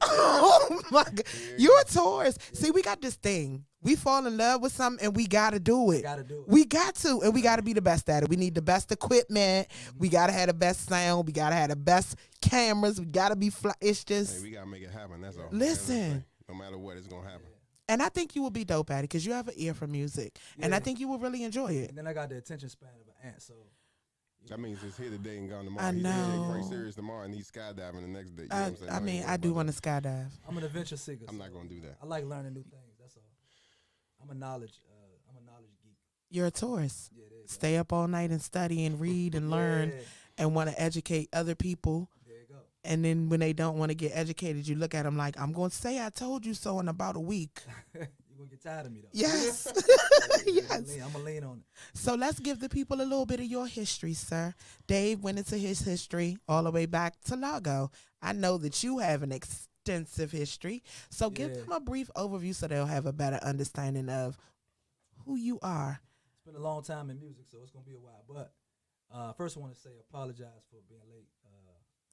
Oh my God. You're a Taurus. See, we got this thing. We fall in love with something and we got to do it. Gotta do it. We got to, and we got to be the best at it. We need the best equipment. We got to have the best sound. We got to have the best cameras. We got to be fly. It's just, Hey, we gotta make it happen. That's all. Listen. No matter what, it's gonna happen. and I think you will be dope at it because you have an ear for music. And I Yeah. think you will really enjoy it. And then I got the attention span of an ant, so That means it's here today and gone tomorrow. I He's know. DJ Frank Sirius tomorrow, and he's skydiving the next day. You know what I'm saying? I mean, I do want to skydive. I'm an adventure seeker. I'm so not gonna do that. I like learning new things. That's all. I'm a knowledge geek. You're a Taurus. Yeah, there you go. Stay up all night and study and read and learn Yeah, and want to educate other people. there you go. And then when they don't want to get educated, you look at them like, I'm going to say I told you so in about a week. You're gonna get tired of me though. Yes. Yeah, Yes. I'm gonna lean on it. So let's give the people a little bit of your history, sir. Dave went into his history all the way back to Lago. I know that you have an extensive history. So give Yeah. them a brief overview so they'll have a better understanding of who you are. It's been a long time in music, so it's gonna be a while. But first, I want to say apologize for being late.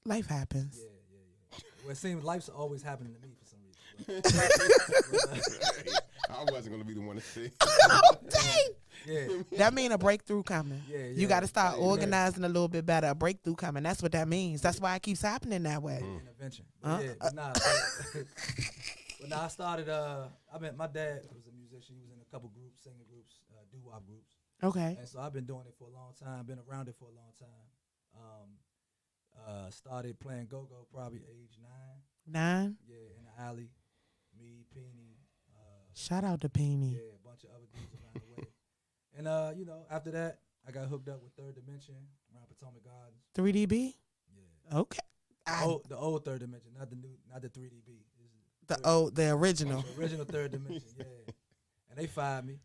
Life happens. Yeah. Well, it seems life's always happening to me for some reason. I wasn't gonna be the one to say. Dang. Yeah, That mean a breakthrough coming. Yeah, You yeah. got to start Yeah. organizing a little bit better. A breakthrough coming. That's what that means. That's why it keeps happening that way. intervention. But yeah, but nah. But nah, I started. My dad was a musician. He was in a couple groups, singing groups, doo-wop groups. Okay. And so I've been doing it for a long time. Been around it for a long time. Started playing go-go probably age 9. 9. Yeah, in the alley. Me, Peony. Shout out to Peony. Yeah, a bunch of other dudes around the way. And after that, I got hooked up with Third Dimension around Potomac Gardens. 3DB? Yeah. Okay. The old Third Dimension, not the 3DB. The original. The original Third Dimension, yeah. And they fired me.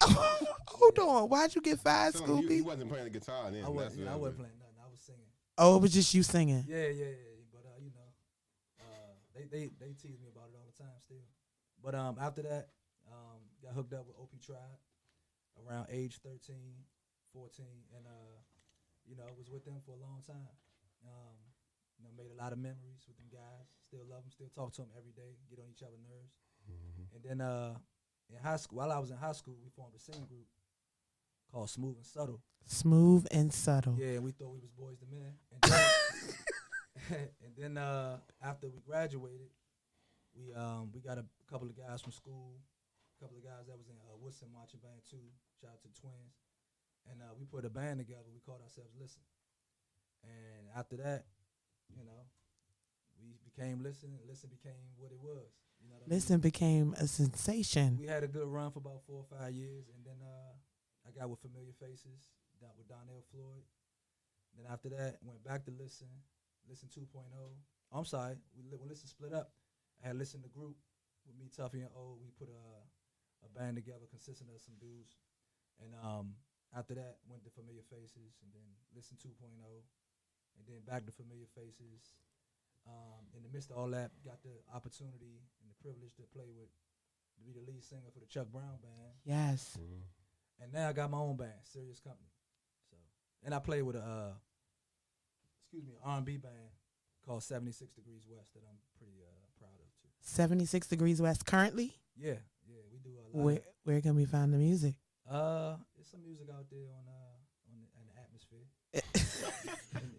Hold on. Why'd you get fired, Tell him he Scooby? wasn't playing the guitar then. I wasn't playing nothing. I was singing. Oh, it was just you singing. Yeah. But they tease me about it all the time still. But after that, got hooked up with OP Tribe around age 13, 14, and was with them for a long time. Made a lot of memories with them guys. Still love them. Still talk to them every day. Get on each other's nerves. And then in high school, while I was in high school, we formed a singing group called Smooth and Subtle. Smooth and subtle. Yeah, and we thought we was boys to men. And then, after we graduated, we got a couple of guys from school, a couple of guys that was in Woodson Marching Band too. Shout out to the twins. And we put a band together. We called ourselves Listen. And after that, we became Listen, and Listen became what it was. You know what I mean? Listen became a sensation. We had a good run for about 4 or 5 years, and then I got with Familiar Faces, with Donnell Floyd. Then after that, went back to Listen 2.0. I'm sorry, when Listen split up, I had Listen the group with me, Tuffy, and O. We put a band together consisting of some dudes. And after that, went to Familiar Faces, and then Listen 2.0, and then back to Familiar Faces. In the midst of all that, got the opportunity and the privilege to be the lead singer for the Chuck Brown Band. Yes. And now I got my own band, Sirius Company. So, and I play with R&B band called 76 Degrees West that I'm pretty proud of too. 76 Degrees West currently? Yeah, we do a lot. Where can we find the music? There's some music out there on the atmosphere.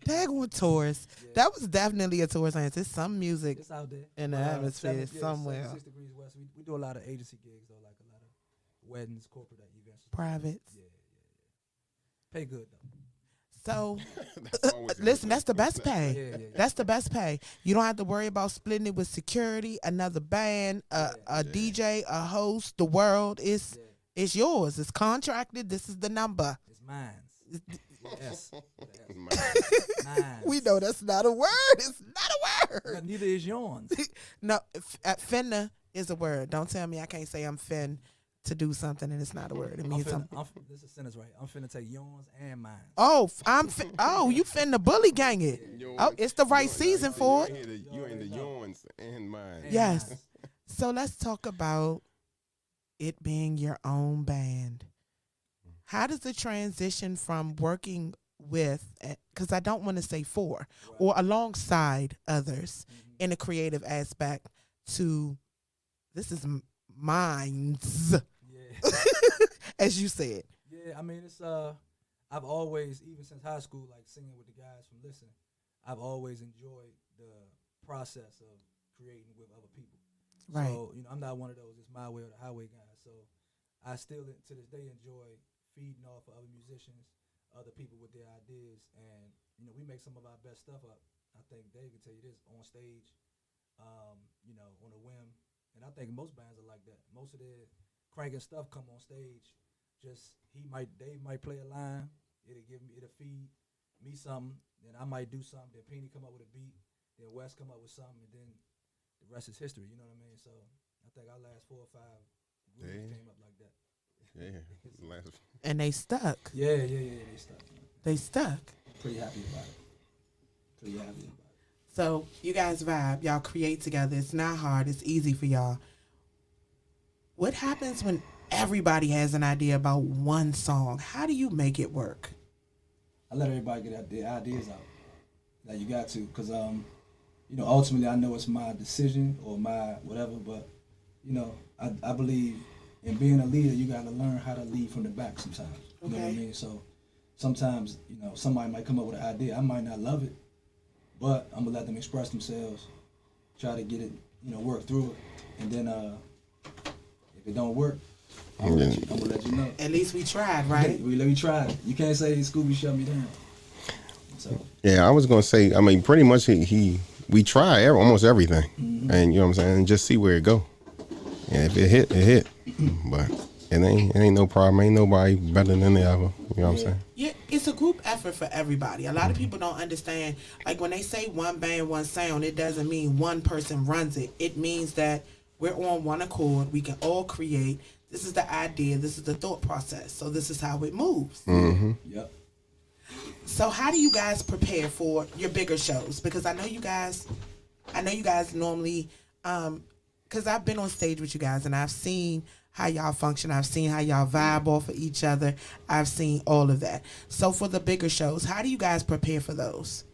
Daggone tours. Yeah. That was definitely a tour science. There's some music It's out there in the atmosphere somewhere. 76 Degrees West. We do a lot of agency gigs though, like a lot of weddings, corporate events, Privates. Yeah. Pay good though. So, That's always a listen, good that's the thing. best pay. Yeah. That's the best pay. You don't have to worry about splitting it with security, another band, a DJ, a host. The world is it's yours. It's contracted. This is the number. It's mine. Yes. Mine. We know that's not a word. It's not a word. But neither is yours. No, finna is a word. Don't tell me I can't say I'm fin to do something and it's not a word. It means something. This is a sentence right. I'm finna take yours and mine. Oh, you finna bully gang it. Oh, it's the right season for it. You ain't the yawns and mine. Yes. So let's talk about it being your own band. How does it transition from working with, because I don't want to say for, or alongside others in a creative aspect to, this is mine's, as you said. Yeah, I mean, it's, I've always, even since high school, like singing with the guys from Listen, I've always enjoyed the process of creating with other people. Right. So, I'm not one of those, it's my way or the highway guy. So I still, to this day, enjoy feeding off of other musicians, other people with their ideas, and we make some of our best stuff up. I think Dave can tell you this on stage, on a whim, and I think most bands are like that. Most of their cranking stuff come on stage. Just Dave might play a line, it'll feed me something, then I might do something, then Peony come up with a beat, then Wes come up with something, and then the rest is history. You know what I mean? So I think our last 4 or 5 groups came up like that. Yeah, And they stuck. Yeah, they stuck. They stuck. Pretty happy about it. So you guys vibe, y'all create together. It's not hard. It's easy for y'all. What happens when everybody has an idea about one song? How do you make it work? I let everybody get their ideas out. Like you got to, because ultimately I know it's my decision or my whatever, but I believe in being a leader, you got to learn how to lead from the back sometimes. You know what I mean? So sometimes, somebody might come up with an idea. I might not love it, but I'm going to let them express themselves, try to get it, work through it. And then if it don't work, I'm going to let you know. At least we tried, right? we tried. You can't say Scooby shut me down. So. Yeah, I was going to say, I mean, pretty much we try almost everything. And you know what I'm saying? And just see where it go. And if it hit, it hit. But it ain't no problem. Ain't nobody better than the other. You know what I'm saying? Yeah, it's a group effort for everybody. A lot of people don't understand. Like when they say one band, one sound, it doesn't mean one person runs it. It means that we're on one accord. We can all create. This is the idea. This is the thought process. So this is how it moves. Mm-hmm. Yep. So how do you guys prepare for your bigger shows? Because I know you guys normally, because I've been on stage with you guys and I've seen how y'all function. I've seen how y'all vibe off of each other. I've seen all of that. So for the bigger shows, how do you guys prepare for those?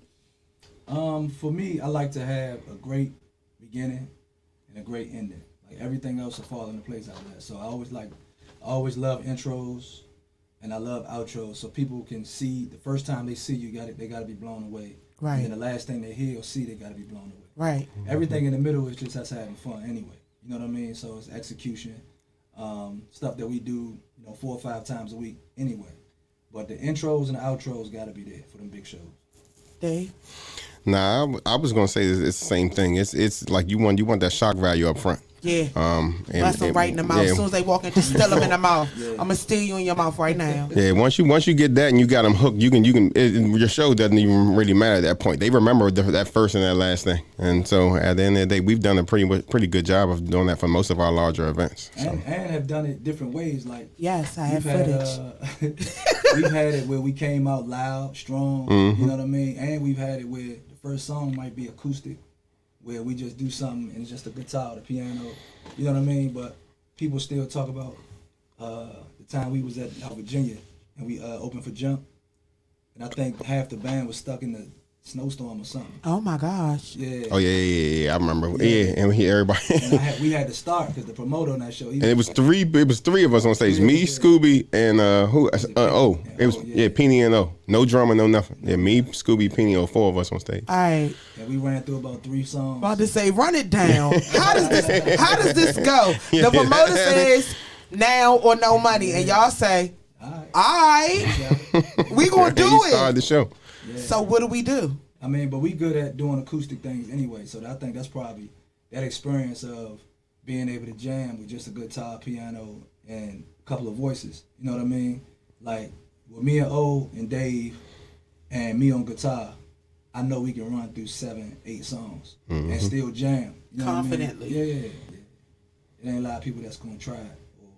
For me, I like to have a great beginning and a great ending. Like everything else will fall into place after that. So I always love intros and I love outros. So people can see the first time they see you, they got to be blown away. Right. And then the last thing they hear or see, they got to be blown away. Right. Everything in the middle is just us having fun anyway. You know what I mean? So it's execution, stuff that we do, 4 or 5 times a week anyway. But the intros and the outros got to be there for them big shows. Dave? Nah, I was gonna say it's the same thing. It's like you want that shock value up front. Yeah. And Bust them right in the mouth. As soon as they walk in, just still them in the mouth. Yeah. I'm gonna steal you in your mouth right now. Yeah, once you get that and you got them hooked, you can your show doesn't even really matter at that point. They remember that first and that last thing, and so at the end of the day, we've done a pretty good job of doing that for most of our larger events. So. And have done it different ways. Like yes, I have footage. We've had it where we came out loud, strong. Mm-hmm. You know what I mean? And we've had it where the first song might be acoustic, where we just do something and it's just a guitar, the piano. You know what I mean? But people still talk about the time we was at Virginia and we opened for Jump. And I think half the band was stuck in the snowstorm or something. Oh my gosh. Yeah. Oh yeah. I remember. Yeah. Yeah, and everybody. And we had to start because the promoter on that show. And it was three of us on stage. Three of Me, us, yeah. Scooby, and who? O. Yeah, It was O, yeah. Penny and O. No drummer, no nothing. Yeah, me, Scooby, Penny, O. 4 of us on stage. All right. And we ran through about 3 songs. About to say, run it down. How does this go? The promoter says now or no money, and y'all say, all right, we gonna do He it. started the show. Yeah. So what do we do? I mean, but we good at doing acoustic things anyway. So I think that's probably that experience of being able to jam with just a guitar, piano, and a couple of voices. You know what I mean? Like with me and O and Dave and me on guitar, I know we can run through 7, 8 songs and still jam. You know Confidently. What I mean? Yeah. It ain't a lot of people that's gonna try it or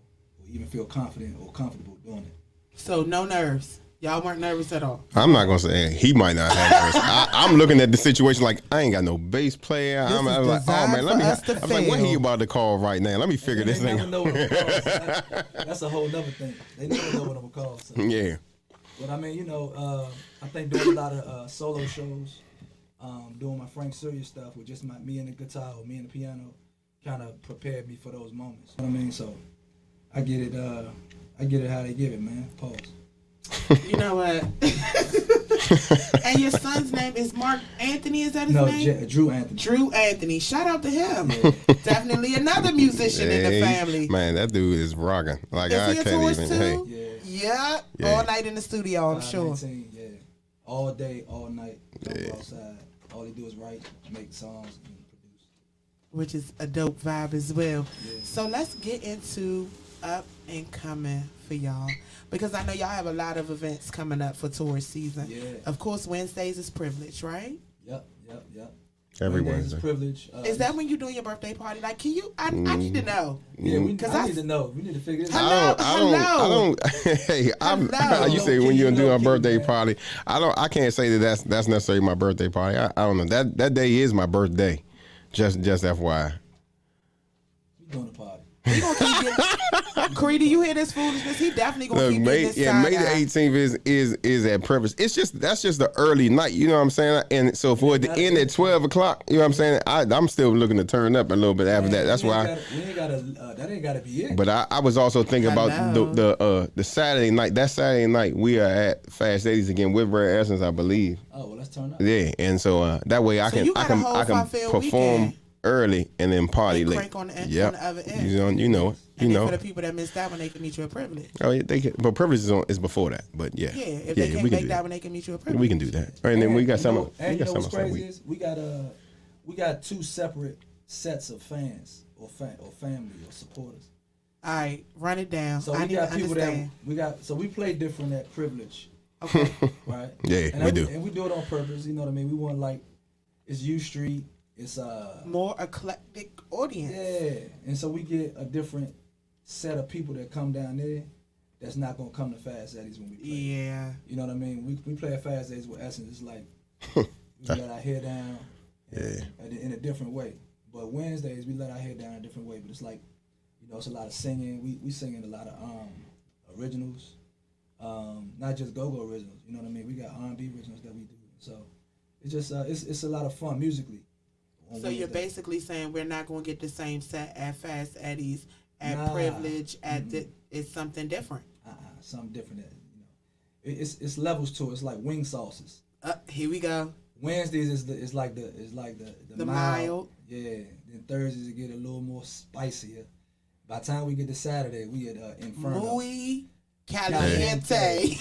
even feel confident or comfortable doing it. So no nerves. Y'all weren't nervous at all. I'm not gonna say he might not have nerves. I'm looking at the situation like I ain't got no bass player. This I'm is like, oh man, designed for us to I was like, what fail. he about to call right now? Let me figure this They thing never out. know what I'm gonna call. That's a whole nother thing. They never know what I'm gonna call. So. Yeah. But I mean, you know, I think doing a lot of solo shows, doing my Frank Sirius stuff with just me and the guitar or me and the piano, kind of prepared me for those moments. You know what I mean? So I get it how they give it, man. Pause. You know what? And your son's name is Mark Anthony, is that his No, name? Drew Anthony. Drew Anthony. Shout out to him. Definitely another musician in the family. Man, that dude is rocking. Like Is I he a can't tourist even. too? Hey, Yeah. Yeah. All night in the studio, I'm sure. 519, yeah. All day, all night. Don't go outside. All they do is write, make songs, and produce. Which is a dope vibe as well. Yeah. So let's get into up and coming for y'all. Because I know y'all have a lot of events coming up for tourist season. Yeah. Of course, Wednesdays is privilege, right? Yep. every Wednesdays is Wednesday. privilege. Is that when you doing your birthday party? Like, can you? I need to know. Yeah, I I- need to know. We need to figure this Hello? out. I don't. Hey, Hello. you say when you do Low a key, birthday man. party. I can't say that's necessarily my birthday party. I don't know. That day is my birthday. Just FYI. We doing the party. He gonna keep getting. Creed, do you hear this foolishness? He definitely gonna Look, keep May, getting this yeah, May the side eye. 18th is at Privilege. That's just the early night. You know what I'm saying? And so for it to end at 12 o'clock, you know what I'm saying? I'm still looking to turn up a little bit after that. That's why. We ain't gotta. That ain't gotta be it. But I was also thinking about the Saturday night. That Saturday night we are at Fast 80s again with Rare Essence, I believe. Oh well, let's turn up. Yeah, and so that way I So can you got a whole perform weekend. early and then party And late. crank on the end- Yep. on the other end. You know it. You And then know. for the people that missed that one, they can meet you at privilege. Oh yeah, they can, but Privilege is before that. But yeah, Yeah, if they can't we can make do that one, they can meet you at privilege. We can do that. And then we got some. And We you got know some what's outside crazy week. is we got 2 separate sets of fans or family or supporters. All right, run it down. So I we need got to people understand. so we play different at Privilege, Okay. right? Yeah, and we do. And we do it on purpose. You know what I mean? We want like it's U Street. It's More eclectic audience. yeah, and so we get a different set of people that come down there. That's not gonna come to Fast Eddie's when we play. Yeah. You know what I mean? We play at Fast Eddie's with Essence. It's like we let our hair down in a different way. But Wednesdays we let our hair down in a different way. But it's like, it's a lot of singing. We singing a lot of originals, not just go-go originals. You know what I mean? We got R&B originals that we do. So it's just it's a lot of fun musically. So you're basically saying we're not going to get the same set at Fast Eddie's, at Nah. Privilege, it's something different. Something different. That it's levels to it. It's like wing sauces. Here we go. Wednesdays is like the The mild. mild. Yeah. Then Thursdays it get a little more spicier. By the time we get to Saturday, we at Inferno. Muy caliente.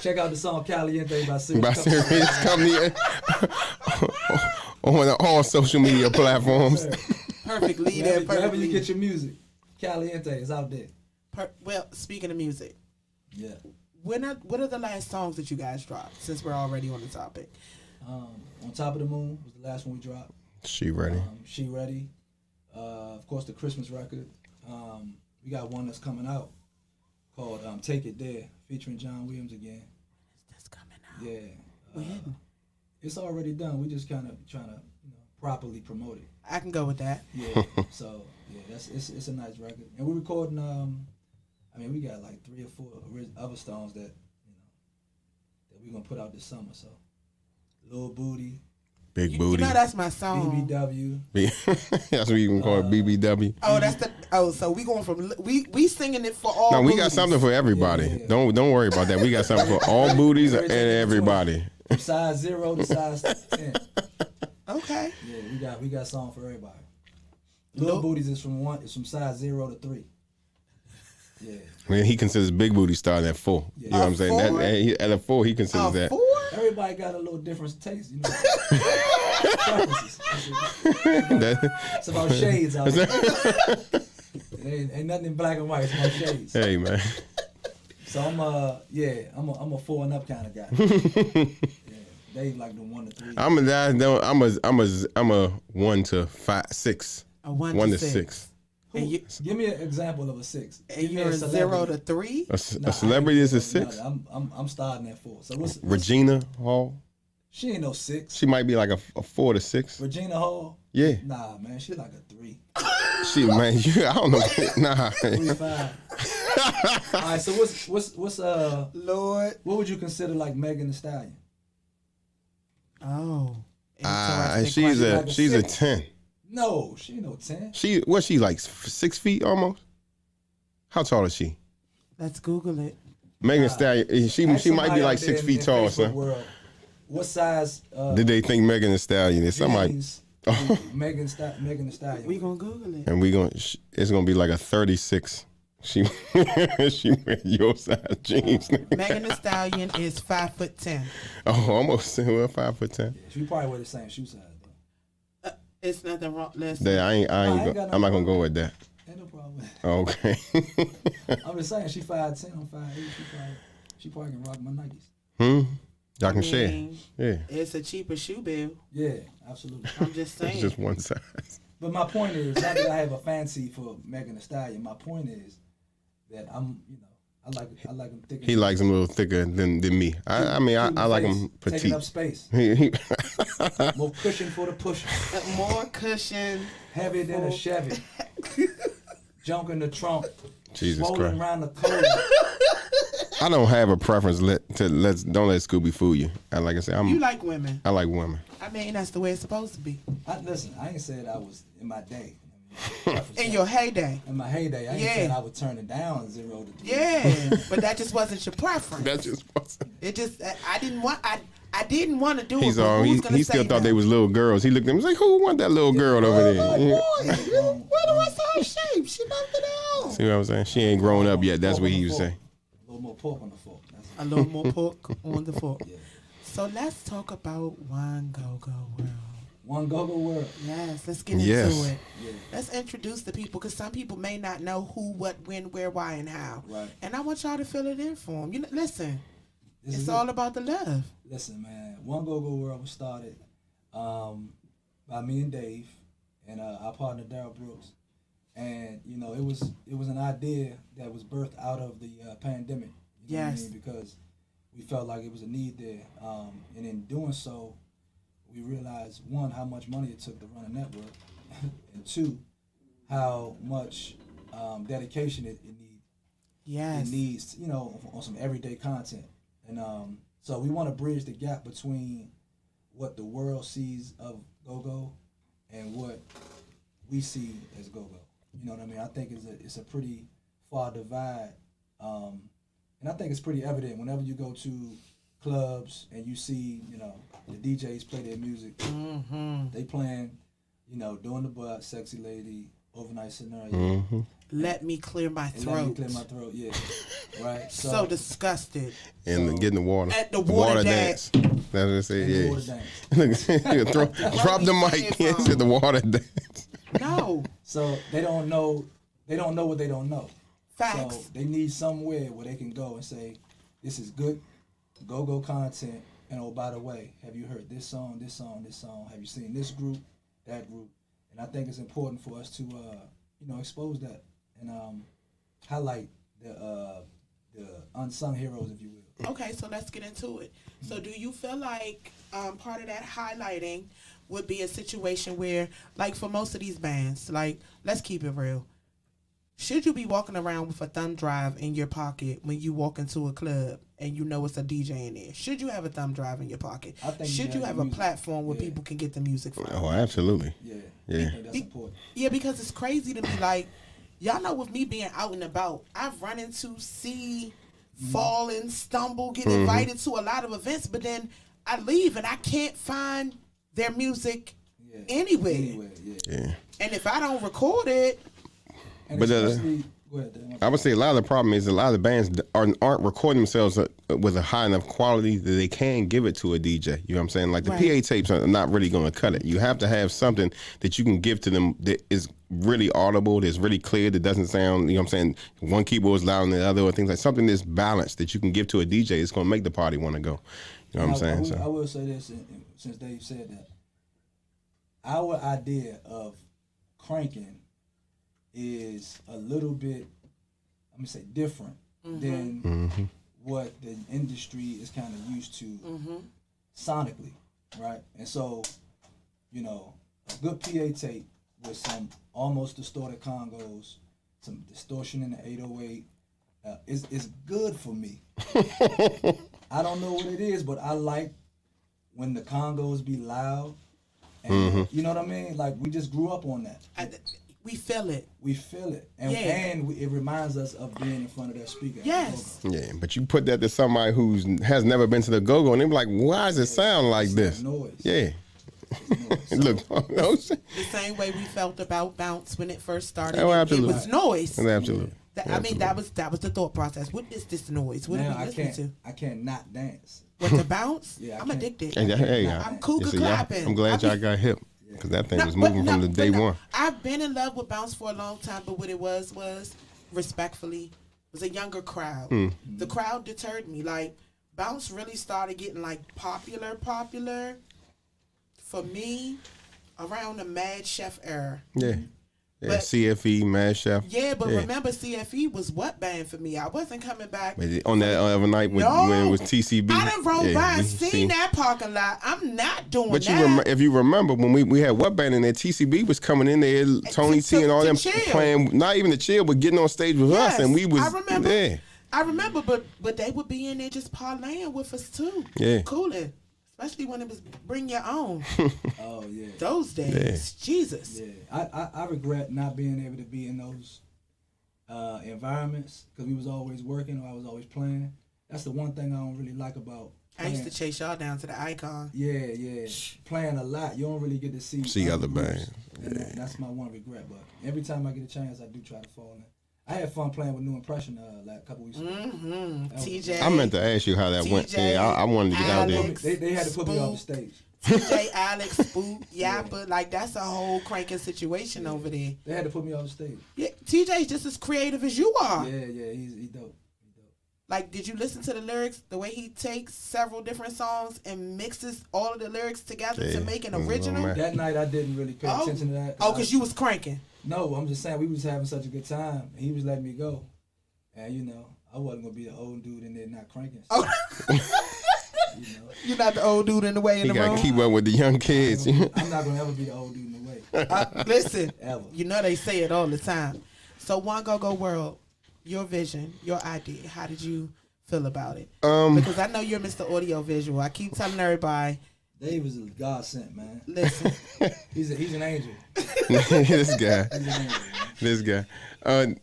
Check out the song Caliente by Sirius. By Sirius Company on all social media platforms. Perfect lead in. Wherever Perfect you lead. get your music, Caliente is out there. Well, speaking of music, Yeah. what are the last songs that you guys dropped, since we're already on the topic? On Top of the Moon was the last one we dropped. She ready. She Ready. Of course, the Christmas record. We got one that's coming out called Take It There, featuring John Williams again. That's coming out. Yeah. When? It's already done. We just kind of trying to properly promote it. I can go with that. Yeah. So yeah, it's a nice record, and we're recording. We got like 3 or 4 other songs that that we're gonna put out this summer. So Little Booty, Big You booty. know that's my song. BBW. That's what you can call it, BBW. Oh, that's the. Oh, so we going from we singing it for all. No, we got booties. something for everybody. Yeah. Don't worry about that. We got something for all booties and everybody. From size 0 to size 10. Okay. Yeah, we got something for everybody. Little Booties is from size 0 to 3. Yeah. I mean, he considers big booty starting at 4. Yeah. You know what I'm saying? Four? At a 4, he considers that. 4? Everybody got a little different taste, you know. Preferences. It's about shades out there. It ain't nothing in black and white. It's about shades. Hey man. So I'm a 4 and up kind of guy. Yeah, they like the 1 to 3. I'm a 1 to 5, 6. A 1 1 to to 6. And you, Give me an example of a 6. and Give me you're a 0 to celebrity. 3. A celebrity is a 6. No, I'm starting at 4. So what's Regina Hall. she ain't no 6. She might be like a 4 to 6. Regina Hall. Yeah. Nah, man, she like a 3. She man, I don't know. Nah. 3, 5. All right, so what's Lord. what would you consider like Megan Thee Stallion? Oh. Interesting She's question. Like a a 6. 10. No, she ain't no 10. She like 6 feet almost. How tall is she? Let's Google it. Megan Thee Stallion. She Ask might be somebody like out there 6 in feet tall, Facebook son. world, what size Did they think Megan Thee Stallion is somebody? jeans Megan Thee Stallion? We gonna Google it. And it's gonna be like a 36. She wear your size jeans. Megan Thee Stallion is 5'10". Oh, almost 5'10". Yeah, she probably wear the same shoe size though. It's nothing wrong. Listen. That I'm not gonna go with that. Ain't no problem. Okay. I'm just saying she 5'10", I'm 5'8". She probably can rock my Nikes. Y'all can I share. mean, Yeah. It's a cheaper shoe bill. Yeah, absolutely. I'm just saying. It's just one size. But my point is, not that I have a fancy for Megan Thee Stallion. My point is that I like him thicker. He likes them a little thicker than me. I mean, I like him Taking petite. up space. He- More cushion for the push. More cushion. Heavier than a Chevy. Junk in the trunk. Jesus Swollen Christ. around the cold. I don't have a preference. Don't let Scooby fool you. Like I said, You like women. I like women. I mean, that's the way it's supposed to be. Listen, I ain't said I was in my day. In your heyday. In my heyday, I ain't Yeah. said I would turn it down 0 to 3. Yeah. But that just wasn't your preference. That just wasn't. It just, I didn't want to do He's it. But who's gonna he say still thought no? they was little girls. He looked at them. He was like, "Who want that little girl over there?" Oh, Yeah. boy, where the rest of her shape? She left it out. See what I'm saying? She ain't grown up yet. That's what he was saying. A little more pork on the fork. That's A little more pork on the fork. Yeah. So let's talk about One Go-Go World. One go-go world. Yes, let's get Yes. into it. Yeah. Let's introduce the people because some people may not know who, what, when, where, why, and how. Right. And I want y'all to fill it in for them. Listen, This it's is all it. about the love. Listen, man. One go-go world was started by me and Dave and our partner Daryl Brooks, and it was an idea that was birthed out of the pandemic. You know what I Yes. mean? Because we felt like it was a need there, and in doing so, we realized, one, how much money it took to run a network, and two, how much dedication it needs. Yes. It needs, on some everyday content. And so we want to bridge the gap between what the world sees of go-go and what we see as go-go. You know what I mean? I think it's a pretty far divide. And I think it's pretty evident whenever you go to clubs and you see, the DJs play their music. Mm-hmm. They playing, Doing the Butt, Sexy Lady, Overnight Scenario. Mm-hmm. Let me clear my And Let Me throat. Clear My Throat, yeah. Right? So disgusted. And getting the water. At the water dance. That's what I said. And the Yeah. water dance. Drop the mic. say it Yes, the water dance. No. So they don't know what they don't know. Facts. So they need somewhere where they can go and say, this is good go-go content. And oh, by the way, have you heard this song, this song, this song? Have you seen this group, that group? And I think it's important for us to, expose that and highlight the unsung heroes, if you will. Okay, so let's get into it. So do you feel like part of that highlighting would be a situation where, like for most of these bands, like let's keep it real, Should you be walking around with a thumb drive in your pocket when you walk into a club and you know it's a DJ in there? Should you have a thumb drive in your pocket? I think Should you have a platform where people can get the music from? Oh, absolutely. Yeah. Yeah. I think that's important. Yeah, because it's crazy to me. Like, y'all know with me being out and about, I've run into, fallen, stumble, get invited to a lot of events, but then I leave and I can't find their music anywhere. Yeah. And if I don't record it, And But, especially, go ahead, Dan. I would say a lot of the problem is a lot of the bands aren't recording themselves with a high enough quality that they can give it to a DJ. You know what I'm saying? Like the PA tapes are not really going to cut it. You have to have something that you can give to them that is really audible, that's really clear, that doesn't sound, you know what I'm saying, one keyboard is louder than the other, or things like something that's balanced that you can give to a DJ. It's going to make the party want to go. You know what I'm saying? I will say this, since Dave said that. Our idea of cranking is a little bit, I'm gonna say, different than what the industry is kind of used to sonically, right? And so, you know, a good PA tape with some almost distorted congos, some distortion in the 808, is good for me. I don't know what it is, but I like when the congos be loud. And you know what I mean? Like, we just grew up on that. we feel it. We feel it. And, it reminds us of being in front of that speaker. Yes. Yeah, but you put that to somebody who has never been to the go-go, and they be like, why does it sound like this? Noise. Yeah. Noise. Look, The same way we felt about bounce when it first started. Oh, It absolutely. was noise. Absolutely. I mean, that was the thought process. What is this noise? What Now are we listening to? I can't not dance. What, the bounce? Yeah, I I'm can't. addicted. Hey, I'm cougar y'all- clapping. I'm glad y'all got hip, because that thing was moving from the day one. I've been in love with bounce for a long time, but what it was respectfully, was a younger crowd. The crowd deterred me. Like, bounce really started getting like popular for me around the Mad Chef era. Yeah. Yeah, But- CFE, Mad Chef. Yeah, but remember, CFE was what band for me? I wasn't coming back. On that other night when it was TCB. I done rolled by and see. seen that parking lot. I'm not doing But that. if you remember, when we had what band in there, TCB was coming in there, Tony T and all them chill. playing, not even the chill, but getting on stage with us, and we was I remember. there. I remember, but they would be in there just parlaying with us too. Yeah. Cooling. Especially when it was bring your own. Oh, yeah. Those days. Jesus. Yeah. I regret not being able to be in those environments because we was always working or I was always playing. That's the one thing I don't really like about playing. I used to chase y'all down to the Icon. Yeah. Playing a lot, you don't really get to see other groups. bands. And that's my one regret. But every time I get a chance, I do try to fall in. I had fun playing with New Impression like a couple weeks ago. TJ. I meant to ask you how that went. TJ, Yeah, I wanted to get out there. Alex. They had to put me off the stage. TJ, Alex, Spook, but like that's a whole cranking situation over there. They had to put me off the stage. Yeah, TJ's just as creative as you are. Yeah, he's dope. Like, did you listen to the lyrics? The way he takes several different songs and mixes all of the lyrics together to make an original. man. That night I didn't really pay attention to that. Because you was cranking. No, I'm just saying we was having such a good time. And he was letting me go. And, you know, I wasn't going to be the old dude in there not cranking. So, you know. You're not the old dude in the way in You the got room. to keep up with the young kids. I'm not going to ever be the old dude in the way. Listen, Ever. you know they say it all the time. So, One Go-Go World, your vision, your idea, how did you feel about it? Because I know you're Mr. Audio Visual. I keep telling everybody, Dave is a godsend, man. listen, He's an angel. This guy. He's an angel, man. This guy.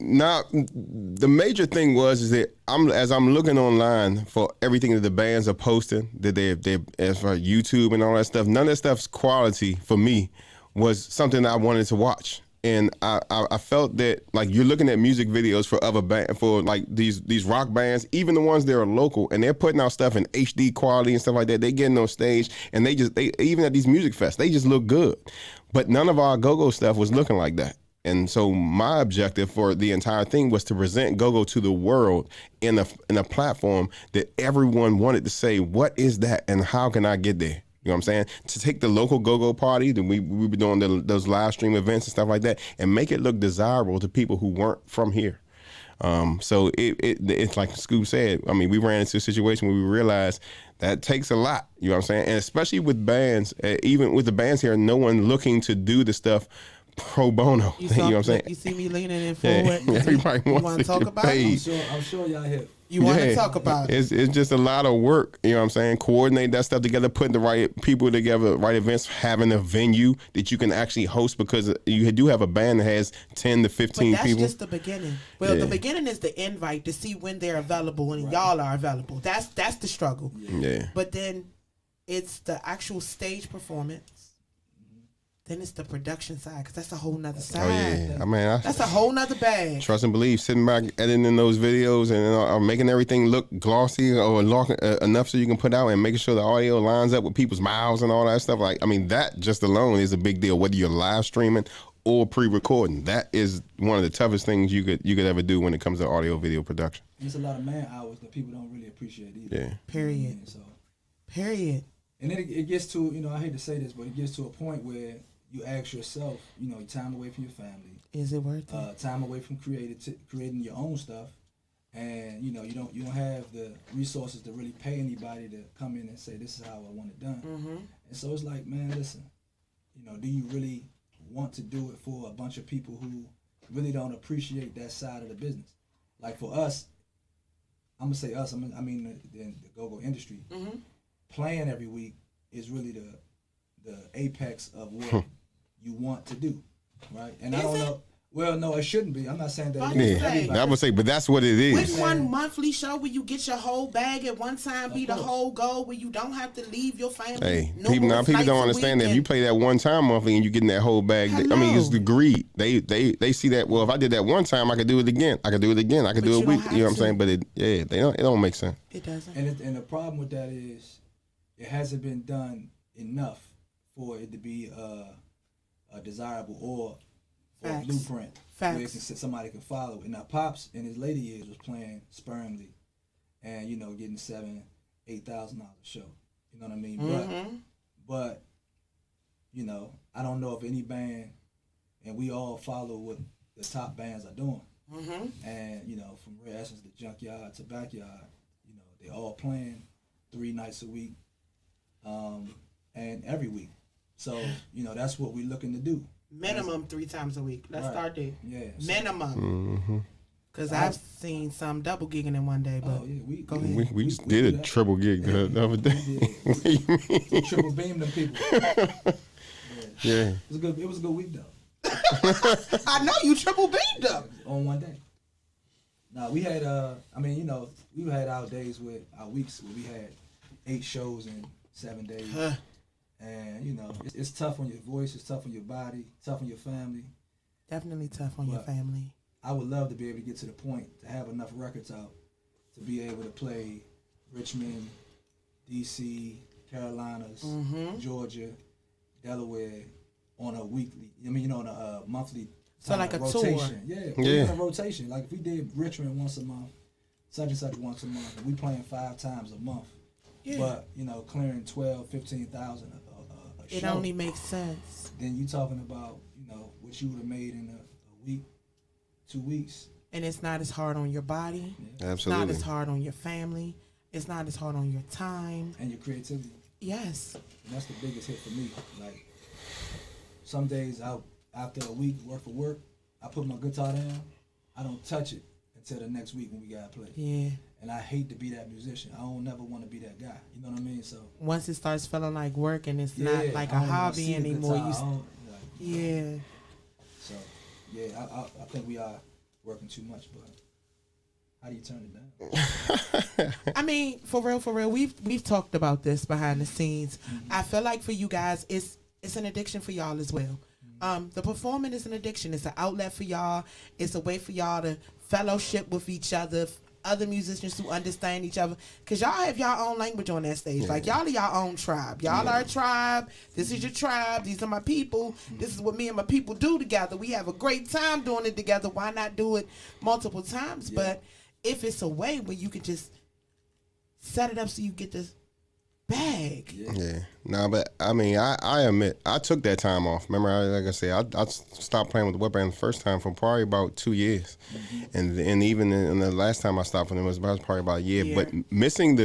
Now, the major thing is that as I'm looking online for everything that the bands are posting, that they as for YouTube and all that stuff, none of that stuff's quality for me was something I wanted to watch. And I felt that, like, you're looking at music videos for other for like these rock bands, even the ones that are local, and they're putting out stuff in HD quality and stuff like that. They getting on stage and they even at these music fests, they just look good. But none of our go-go stuff was looking like that. And so my objective for the entire thing was to present go-go to the world in a platform that everyone wanted to say, what is that and how can I get there? You know what I'm saying? To take the local go-go party that we be doing those live stream events and stuff like that and make it look desirable to people who weren't from here. So it's like Scoob said, I mean, we ran into a situation where we realized that takes a lot, you know what I'm saying? And especially with bands, even with the bands here, no one looking to do the stuff pro bono. You know what I'm saying? You see me leaning in Yeah, forward. everybody You wants wanna to talk get about it? paid. I'm sure y'all hip. You want to talk about it? It's just a lot of work. You know what I'm saying? Coordinate that stuff together, putting the right people together, right events, having a venue that you can actually host, because you do have a band that has 10 to 15 But that's people. just the beginning. Well, Yeah. the beginning is the invite to see when they're available and y'all are available. That's the struggle. Yeah. But then it's the actual stage performance. Then it's the production side, because that's a whole nother side. Oh yeah. I mean, That's a whole nother bag. trust and believe, sitting back editing those videos and making everything look glossy or enough so you can put out, and making sure the audio lines up with people's mouths and all that stuff. Like, I mean, that just alone is a big deal, whether you're live streaming or pre-recording. That is one of the toughest things you could ever do when it comes to audio video production. It's a lot of man hours that people don't really appreciate either. Yeah. Period. So, Period. and then it gets to, I hate to say this, but it gets to a point where you ask yourself, time away from your family, Is it worth it? time away from creating your own stuff, and you don't have the resources to really pay anybody to come in and say, this is how I want it done. Mm-hmm. And so it's like, man, listen, do you really want to do it for a bunch of people who really don't appreciate that side of the business? Like for us, I'm gonna say us, I mean the go-go industry. Mm-hmm. Playing every week is really the apex of what you want to do, right? And I Is don't it? know. Well, no, it shouldn't be. I'm not saying that. Why it do you is for say? everybody. I would say, but that's what it is. Wouldn't one monthly show where you get your whole bag at one time be the course. whole goal, where you don't have to leave your family? Hey, numerous people nights don't a understand that. week If you and- play that one time monthly and you getting that whole bag, I mean, it's Hello. the greed. They see that. Well, if I did that one time, I could do it again. I could do it again. I could But do you it week. don't You know what I'm have saying? But it don't make sense. It doesn't. And the problem with that is it hasn't been done enough for it to be a desirable or a Facts. blueprint Facts. where somebody can follow it. And now Pops in his later years was playing sparingly, and getting $7,000-8,000 a show. You know what I mean? Mm-hmm. But I don't know if any band, and we all follow what the top bands are doing. Mm-hmm. And from Rare Essence to Junkyard to Backyard, they all playing 3 nights a week, and every week. So that's what we're looking to do. Minimum 3 times a week. Let's Right. start there. Yeah. So, Minimum. Mm-hmm. Because I've seen some double gigging in one day, but oh yeah, we go ahead. We just did a do that. triple gig the other day. We What do you mean? We triple beamed them people. Yeah. It was a good week though. I know you triple beamed up. On one day. Now we had we had our days with our weeks where we had 8 shows in 7 days. Huh. And it's tough on your voice, it's tough on your body, tough on your family. Definitely tough on your But- family. I would love to be able to get to the point to have enough records out to be able to play Richmond, DC, Carolinas, Mm-hmm. Georgia, Delaware on a weekly. on a monthly. So like a tour. rotation. Yeah, Yeah. on a rotation. Like if we did Richmond once a month, such and such once a month, and we playing 5 times a month. Yeah. But clearing 12,000-15,000 a It show. only makes sense. Then you talking about what you would have made in a week, 2 weeks. And it's not as hard on your body. It's not Absolutely. as hard on your family. It's not as hard on your time. And your creativity. Yes. And that's the biggest hit for me. Like some days after a week worth of work, I put my guitar down. I don't touch it until the next week when we gotta play. Yeah. And I hate to be that musician. I don't never want to be that guy. You know what I mean? So Once it starts feeling like work and it's yeah, not like a I don't wanna hobby see the anymore. guitar. You I don't, like, yeah. So yeah, I think we are working too much, but how do you turn it down? I mean, for real, we've talked about this behind the scenes. Mm-hmm. I feel like for you guys, it's an addiction for y'all as well. Mm-hmm. The performing is an addiction. It's an outlet for y'all. It's a way for y'all to fellowship with each other, other musicians who understand each other. Cause y'all have y'all own language on that stage. Like y'all are y'all own tribe. Y'all are a tribe. This is your tribe. These are my people. This is what me and my people do together. We have a great time doing it together. Why not do it multiple times? Yeah. But if it's a way where you can just set it up so you get this bag. Yeah. No, but I mean, I admit, I took that time off. Remember, like I said, I stopped playing with the Wet Band the first time for probably about 2 years. And even in the last time I stopped for them was probably about a year. Yeah. But missing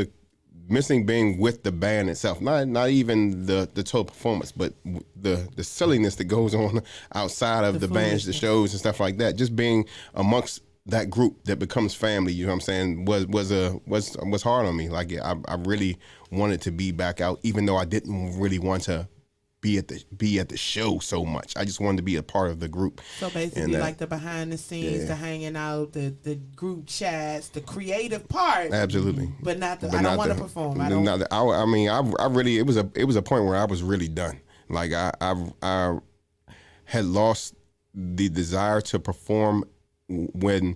missing being with the band itself, not even the total performance, but the silliness that goes on outside of the bands, the shows and stuff like that. Just being amongst that group that becomes family, you know what I'm saying, was hard on me. Like I really wanted to be back out, even though I didn't really want to be at the show so much. I just wanted to be a part of the group. So basically, like the behind the scenes, the hanging out, the group chats, the creative part. Absolutely. But not the. I don't want to perform. I mean, I really. It was a point where I was really done. Like I had lost the desire to perform when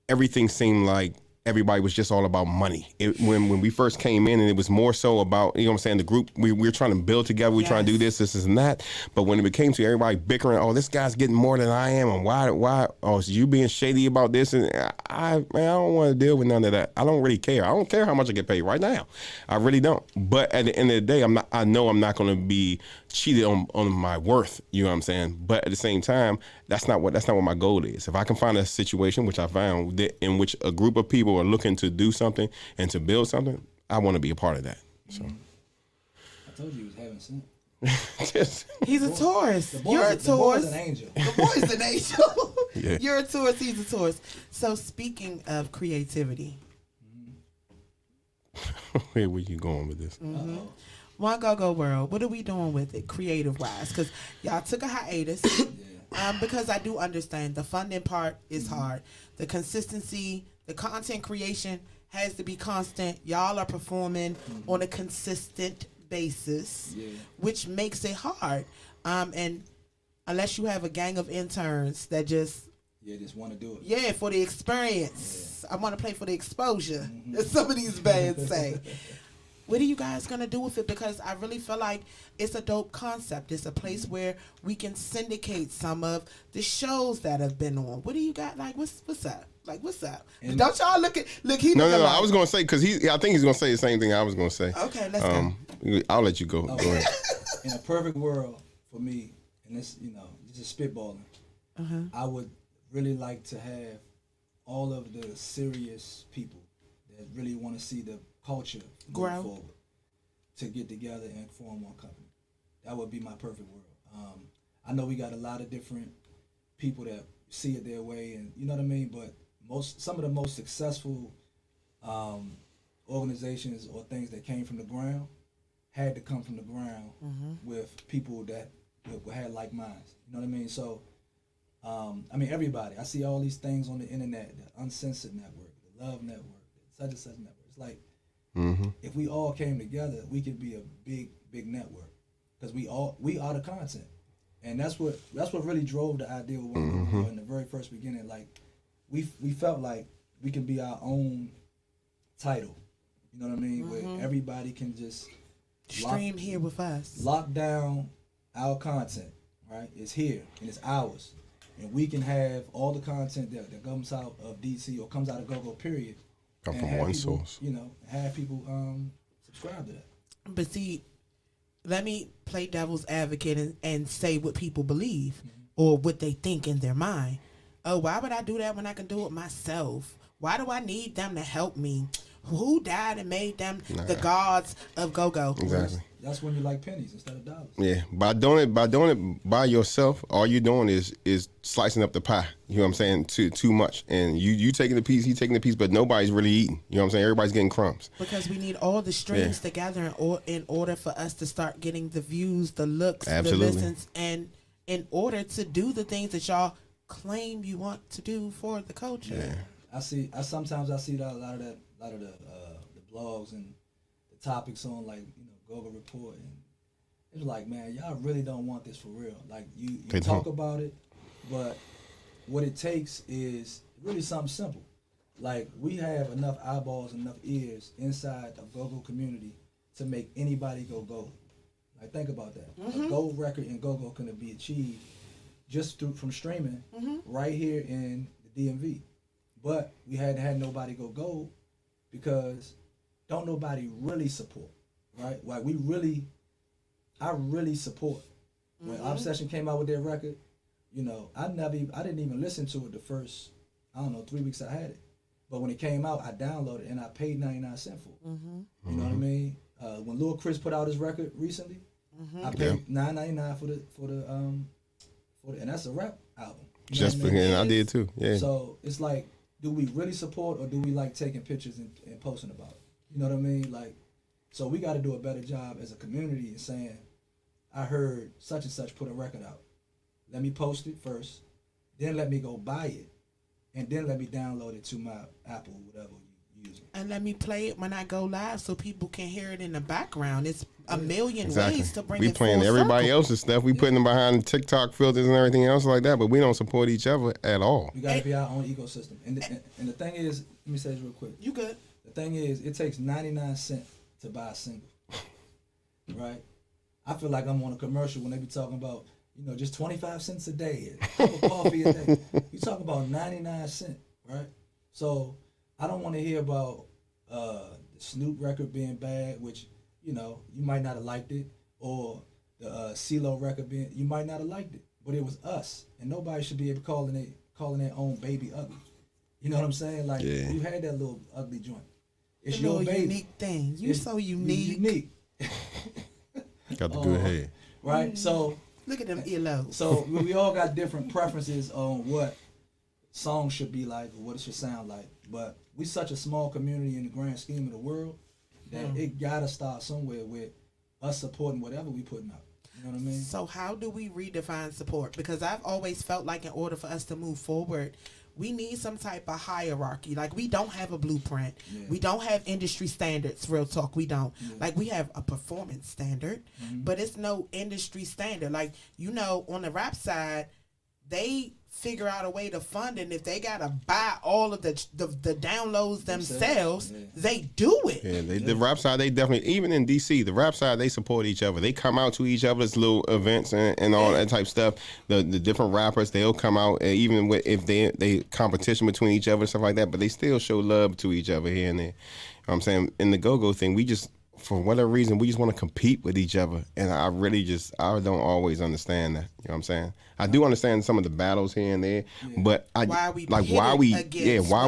everything seemed like everybody was just all about money. When we first came in, and it was more so about, you know what I'm saying, the group, we were trying to build together, we were trying to do this and that. But when it became to everybody bickering, oh, this guy's getting more than I am, and why, oh, is you being shady about this? And I don't want to deal with none of that. I don't really care. I don't care how much I get paid right now. I really don't. But at the end of the day, I know I'm not going to be cheated on my worth, you know what I'm saying? But at the same time, that's not what my goal is. If I can find a situation, which I found, in which a group of people are looking to do something and to build something, I want to be a part of that. So I told you he was having sin. He's a Taurus. You're a Taurus. The boy's an angel. The boy's an angel. Yeah. You're a Taurus. He's a Taurus. So speaking of creativity, where were you going with this? One Go-Go World, what are we doing with it creative wise? Because y'all took a hiatus. Because I do understand the funding part is hard. The consistency, the content creation has to be constant. Y'all are performing on a consistent basis, which makes it hard. And unless you have a gang of interns that just want to do it. Yeah, for the experience. I want to play for the exposure, as some of these bands say. What are you guys going to do with it? Because I really feel like it's a dope concept. It's a place where we can syndicate some of the shows that have been on. What do you got? Like, what's up? Like, what's up? And don't y'all look. He No. I was going to say, because I think he's going to say the same thing I was going to say. Okay, let's go. I'll let you go. Okay. Go ahead. In a perfect world for me, and this, just spitballing, I would really like to have all of the serious people that really want to see the culture grow forward to get together and form one company. That would be my perfect world. I know we got a lot of different people that see it their way, and you know what I mean, but some of the most successful organizations or things that came from the ground had to come from the ground with people that had like minds. You know what I mean? So everybody, I see all these things on the internet, the Uncensored Network, the Love Network, such and such network. It's like, if we all came together, we could be a big network, because we are the content, and that's what really drove the idea of in the very first beginning. Like we felt like we could be our own title, you know what I mean, where everybody can just stream here with us, lock down our content, right? It's here and it's ours, and we can have all the content that comes out of DC or comes out of Go-Go period. Come from one source. Have people subscribe to that. But see, let me play devil's advocate and say what people believe or what they think in their mind. Oh, why would I do that when I can do it myself? Why do I need them to help me? Who died and made them the gods of Go-Go? Exactly. That's when you like pennies instead of dollars. Yeah, by doing it by yourself, all you're doing is slicing up the pie. You know what I'm saying? Too much, and you taking the piece, he taking the piece, but nobody's really eating. You know what I'm saying? Everybody's getting crumbs. Because we need all the strings together in order for us to start getting the views, the looks, the listens, and in order to do the things that y'all claim you want to do for the culture. Yeah. Sometimes see that a lot of the blogs and the topics on Go-Go Report, and it's like, man, y'all really don't want this for real. Like you talk about it, but what it takes is really something simple. Like we have enough eyeballs, enough ears inside the Go-Go community to make anybody go gold. Like think about that. A gold record in Go-Go can be achieved just from streaming right here in the DMV. But we hadn't had nobody go gold because don't nobody really support. Right, like I really support. When Obsession came out with their record, I didn't even listen to it the first 3 weeks I had it. But when it came out, I downloaded and I paid 99 cents for it. Mm-hmm. You know what I mean? When Lil Chris put out his record recently, I paid $9.99 for the and that's a rap album. You know Just what for I mean? him, I did too. Yeah. So it's like, do we really support or do we like taking pictures and posting about it? You know what I mean? Like, so we got to do a better job as a community in saying, I heard such and such put a record out. Let me post it first, then let me go buy it, and then let me download it to my Apple, whatever you use. And let me play it when I go live so people can hear it in the background. It's a million Exactly. ways to bring we it playing full everybody circle. else's stuff. We putting them behind TikTok filters and everything else like that, but we don't support each other at all. We got to be our own ecosystem. And the thing is, let me say this real quick. You good? The thing is, it takes 99 cents to buy a single, right? I feel like I'm on a commercial when they be talking about, just 25 cents a day, a cup of coffee a day. You talk about 99 cents, right? So I don't want to hear about the Snoop record being bad, which, you might not have liked it, or the CeeLo record being, you might not have liked it, but it was us, and nobody should be able calling their own baby ugly. You know what I'm saying? Like, you had that little ugly joint. It's The your little baby. unique thing. You're so unique. Unique. Got the good head. Right? So Look at them earlobes. So we all got different preferences on what songs should be like or what it should sound like. But we such a small community in the grand scheme of the world that it gotta start somewhere with us supporting whatever we putting out. You know what I mean? So how do we redefine support? Because I've always felt like in order for us to move forward, we need some type of hierarchy. Like, we don't have a blueprint. Yeah. We don't have industry standards. Real talk, we don't. Yeah. Like, we have a performance standard, but it's no industry standard. Like, on the rap side, they figure out a way to fund it. And if they gotta buy all of the downloads themselves, they do it. Yeah, the rap side, they definitely, even in DC, the rap side, they support each other. They come out to each other's little events and all that type of stuff. The different rappers, they'll come out, even with, if they competition between each other and stuff like that, but they still show love to each other here and there. You know what I'm saying? In the go-go thing, we just, for whatever reason, we just want to compete with each other. And I don't always understand that. You know what I'm saying? I do understand some of the battles here and there, but why are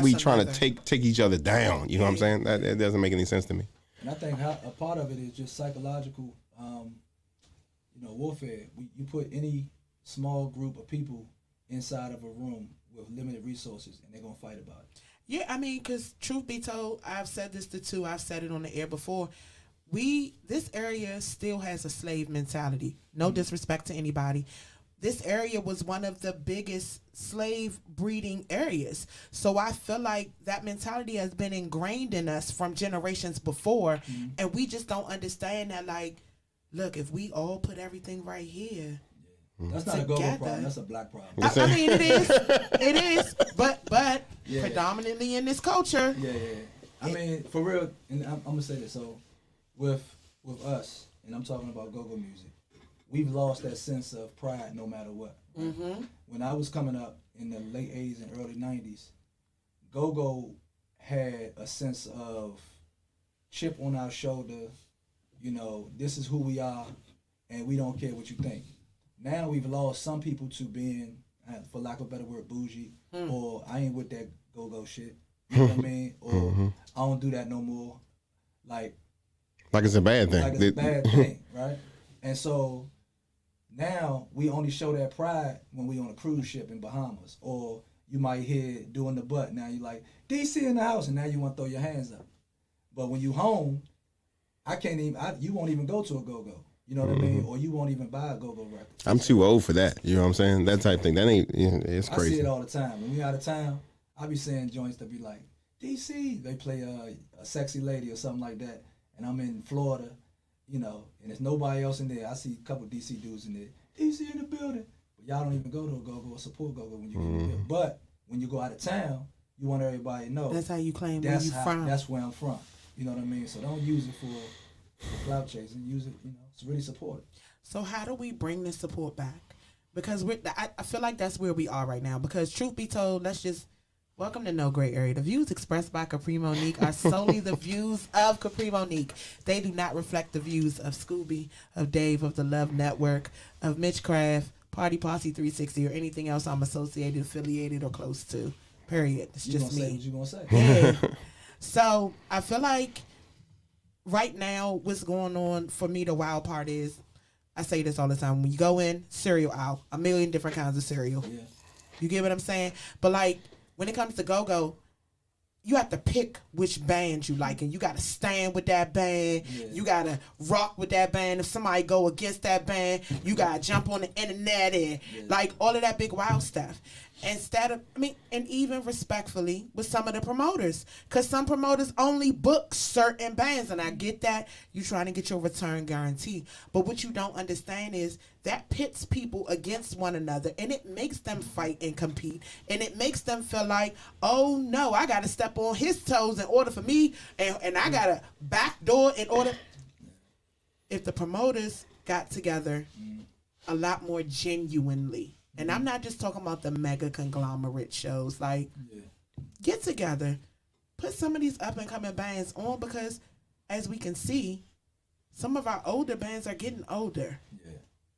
we trying to take each other down? You know what I'm saying? That doesn't make any sense to me. And I think a part of it is just psychological, warfare. You put any small group of people inside of a room with limited resources, and they're gonna fight about it. Yeah, I mean, because truth be told, I've said this to two. I've said it on the air before. This area still has a slave mentality. No disrespect to anybody. This area was one of the biggest slave breeding areas. So I feel like that mentality has been ingrained in us from generations before. And we just don't understand that, like, look, if we all put everything right here. That's not a go-go problem. That's a black problem. I mean, it is. It is. But predominantly in this culture. Yeah. I mean, for real, and I'm going to say this. So with us, and I'm talking about go-go music, we've lost that sense of pride no matter what. Right? When I was coming up in the late 80s and early 90s, go-go had a sense of chip on our shoulder, this is who we are, and we don't care what you think. Now we've lost some people to being, for lack of a better word, bougie, or I ain't with that go-go shit, you know what I mean? Or I don't do that no more. Like it's a bad thing. Like it's a bad thing, right? And so now we only show that pride when we on a cruise ship in Bahamas, or you might hear doing the butt. Now you like DC in the house, and now you want to throw your hands up. But when you home, you won't even go to a go-go. You know what I mean? Or you won't even buy a go-go record. I'm too old for that. You know what I'm saying? That type of thing. That ain't. It's crazy. I see it all the time. When we out of town, I be seeing joints that be like DC. They play a sexy lady or something like that, and I'm in Florida. And there's nobody else in there. I see a couple DC dudes in there. DC in the building. But y'all don't even go to a go-go or support go-go when you get in the building. But when you go out of town, you want everybody to know. That's how you claim where you from. That's where I'm from. You know what I mean? So don't use it for clout chasing. Use it, to really support it. So how do we bring this support back? Because I feel like that's where we are right now. Because truth be told, welcome to No Gray Area. The views expressed by Kapri Monique are solely the views of Kapri Monique. They do not reflect the views of Scooby, of Dave, of the Love Network, of Mitchcraft, Party Posse 360, or anything else I'm associated, affiliated, or close to. Period. It's You just gonna say me. what you gonna say? Yeah. So I feel like right now, what's going on for me, the wild part is, I say this all the time. When you go in, cereal aisle, a million different kinds of cereal. Yeah. You get what I'm saying? But like when it comes to go-go, you have to pick which band you like, and you got to stand with that band. Yeah. You got to rock with that band. If somebody go against that band, you got to jump on the internet and like all of that big wild stuff. Instead of, and even respectfully with some of the promoters, because some promoters only book certain bands, and I get that you're trying to get your return guarantee. But what you don't understand is that pits people against one another, and it makes them fight and compete, and it makes them feel like, oh no, I got to step on his toes in order for me, and I got to backdoor in order. If the promoters got together a lot more genuinely, and I'm not just talking about the mega conglomerate shows, like get together, put some of these up and coming bands on, because as we can see, some of our older bands are getting older.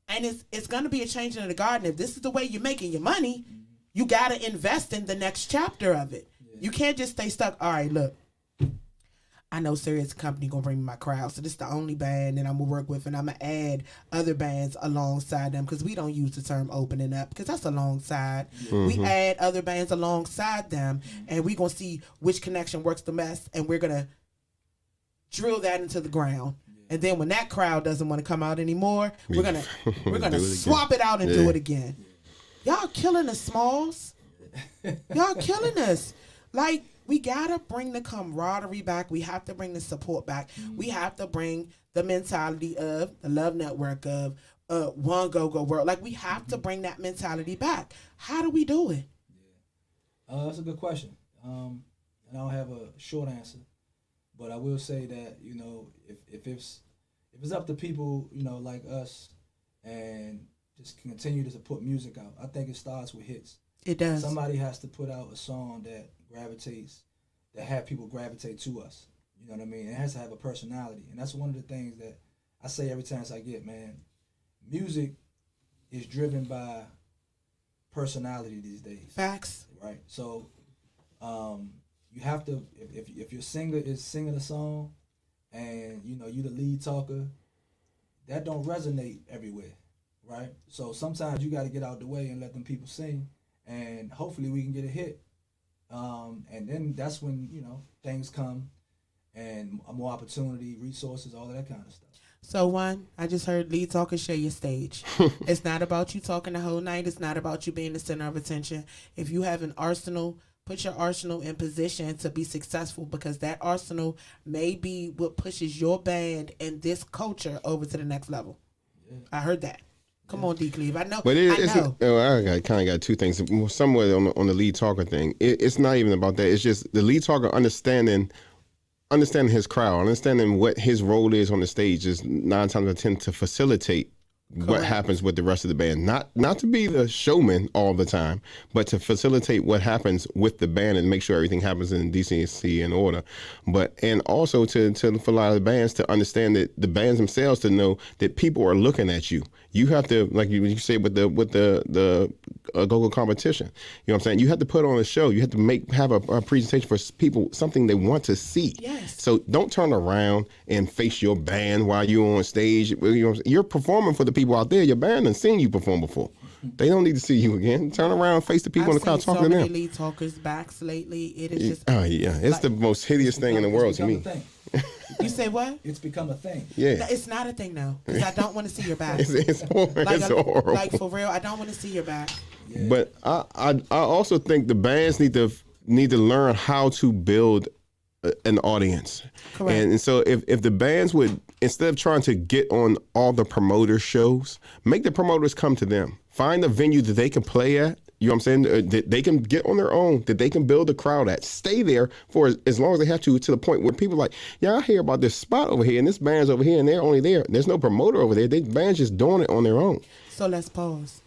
And it's going to be a change in the garden. If this is the way you're making your money, you got to invest in the next chapter of it. You can't just stay stuck. All right, look, I know Sirius company going to bring me my crowd, so this is the only band that I'm going to work with, and I'm going to add other bands alongside them, because we don't use the term opening up, because that's alongside. We add other bands alongside them, and we're going to see which connection works the best, and we're going to drill that into the ground. And then when that crowd doesn't want to come out anymore, we're gonna swap it out and do it again. Y'all killing us, Smalls. Y'all killing us. Like, we gotta bring the camaraderie back. We have to bring the support back. We have to bring the mentality of the Love Network, of one go-go world. Like, we have to bring that mentality back. How do we do it? That's a good question. And I don't have a short answer. But I will say that, you know, if it's up to people, you know, like us, and just continue to put music out, I think it starts with hits. It does. Somebody has to put out a song that have people gravitate to us. You know what I mean? It has to have a personality. And that's one of the things that I say every chance I get, man. Music is driven by personality these days. Facts. Right? So, you have to, if your singer is singing a song and, you know, you the lead talker, that don't resonate everywhere, right? So sometimes you got to get out the way and let them people sing, and hopefully we can get a hit. And then that's when, you know, things come, and more opportunity, resources, all of that kind of stuff. So I just heard lead talker share your stage. It's not about you talking the whole night. It's not about you being the center of attention. If you have an arsenal, put your arsenal in position to be successful, because that arsenal may be what pushes your band and this culture over to the next level. Yeah. I heard that. Come on, D. Cleve. I know. But I kind of got two things. Somewhere on the lead talker thing, it's not even about that. It's just the lead talker understanding his crowd, understanding what his role is on the stage is 9 times out of 10 to facilitate what happens with the rest of the band. Not to be the showman all the time, but to facilitate what happens with the band and make sure everything happens in decency and order. And also to for a lot of the bands to understand that the bands themselves to know that people are looking at you. You have to, like you say with the go-go competition. You know what I'm saying? You have to put on a show. You have to have a presentation for people, something they want to see. Yes. So don't turn around and face your band while you're on stage. You know, you're performing for the people out there. Your band has seen you perform before. They don't need to see you again. Turn around, face the people in the crowd, talking to them. I've seen so many lead talkers' backs lately. It is just. Oh yeah, it's like, the most hideous thing in the world to me. You say what? It's become a thing. Yeah. No, it's not a thing now, because I don't want to see your back. It's horrible. Like, for real, I don't want to see your back. Yeah. But I also think the bands need to learn how to build an audience. Correct. And so if the bands would, instead of trying to get on all the promoter shows, make the promoters come to them. Find a venue that they can play at. You know what I'm saying? That they can get on their own, that they can build a crowd at. Stay there for as long as they have to the point where people are like, yeah, I hear about this spot over here and this band's over here and they're only there. There's no promoter over there. Band's just doing it on their own. So let's pause.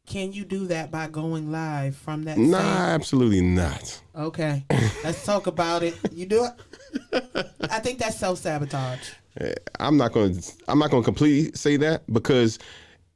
Can you do that by going live from that? Nah, absolutely not. Okay, let's talk about it. You do it? I think that's self-sabotage. I'm not going to completely say that, because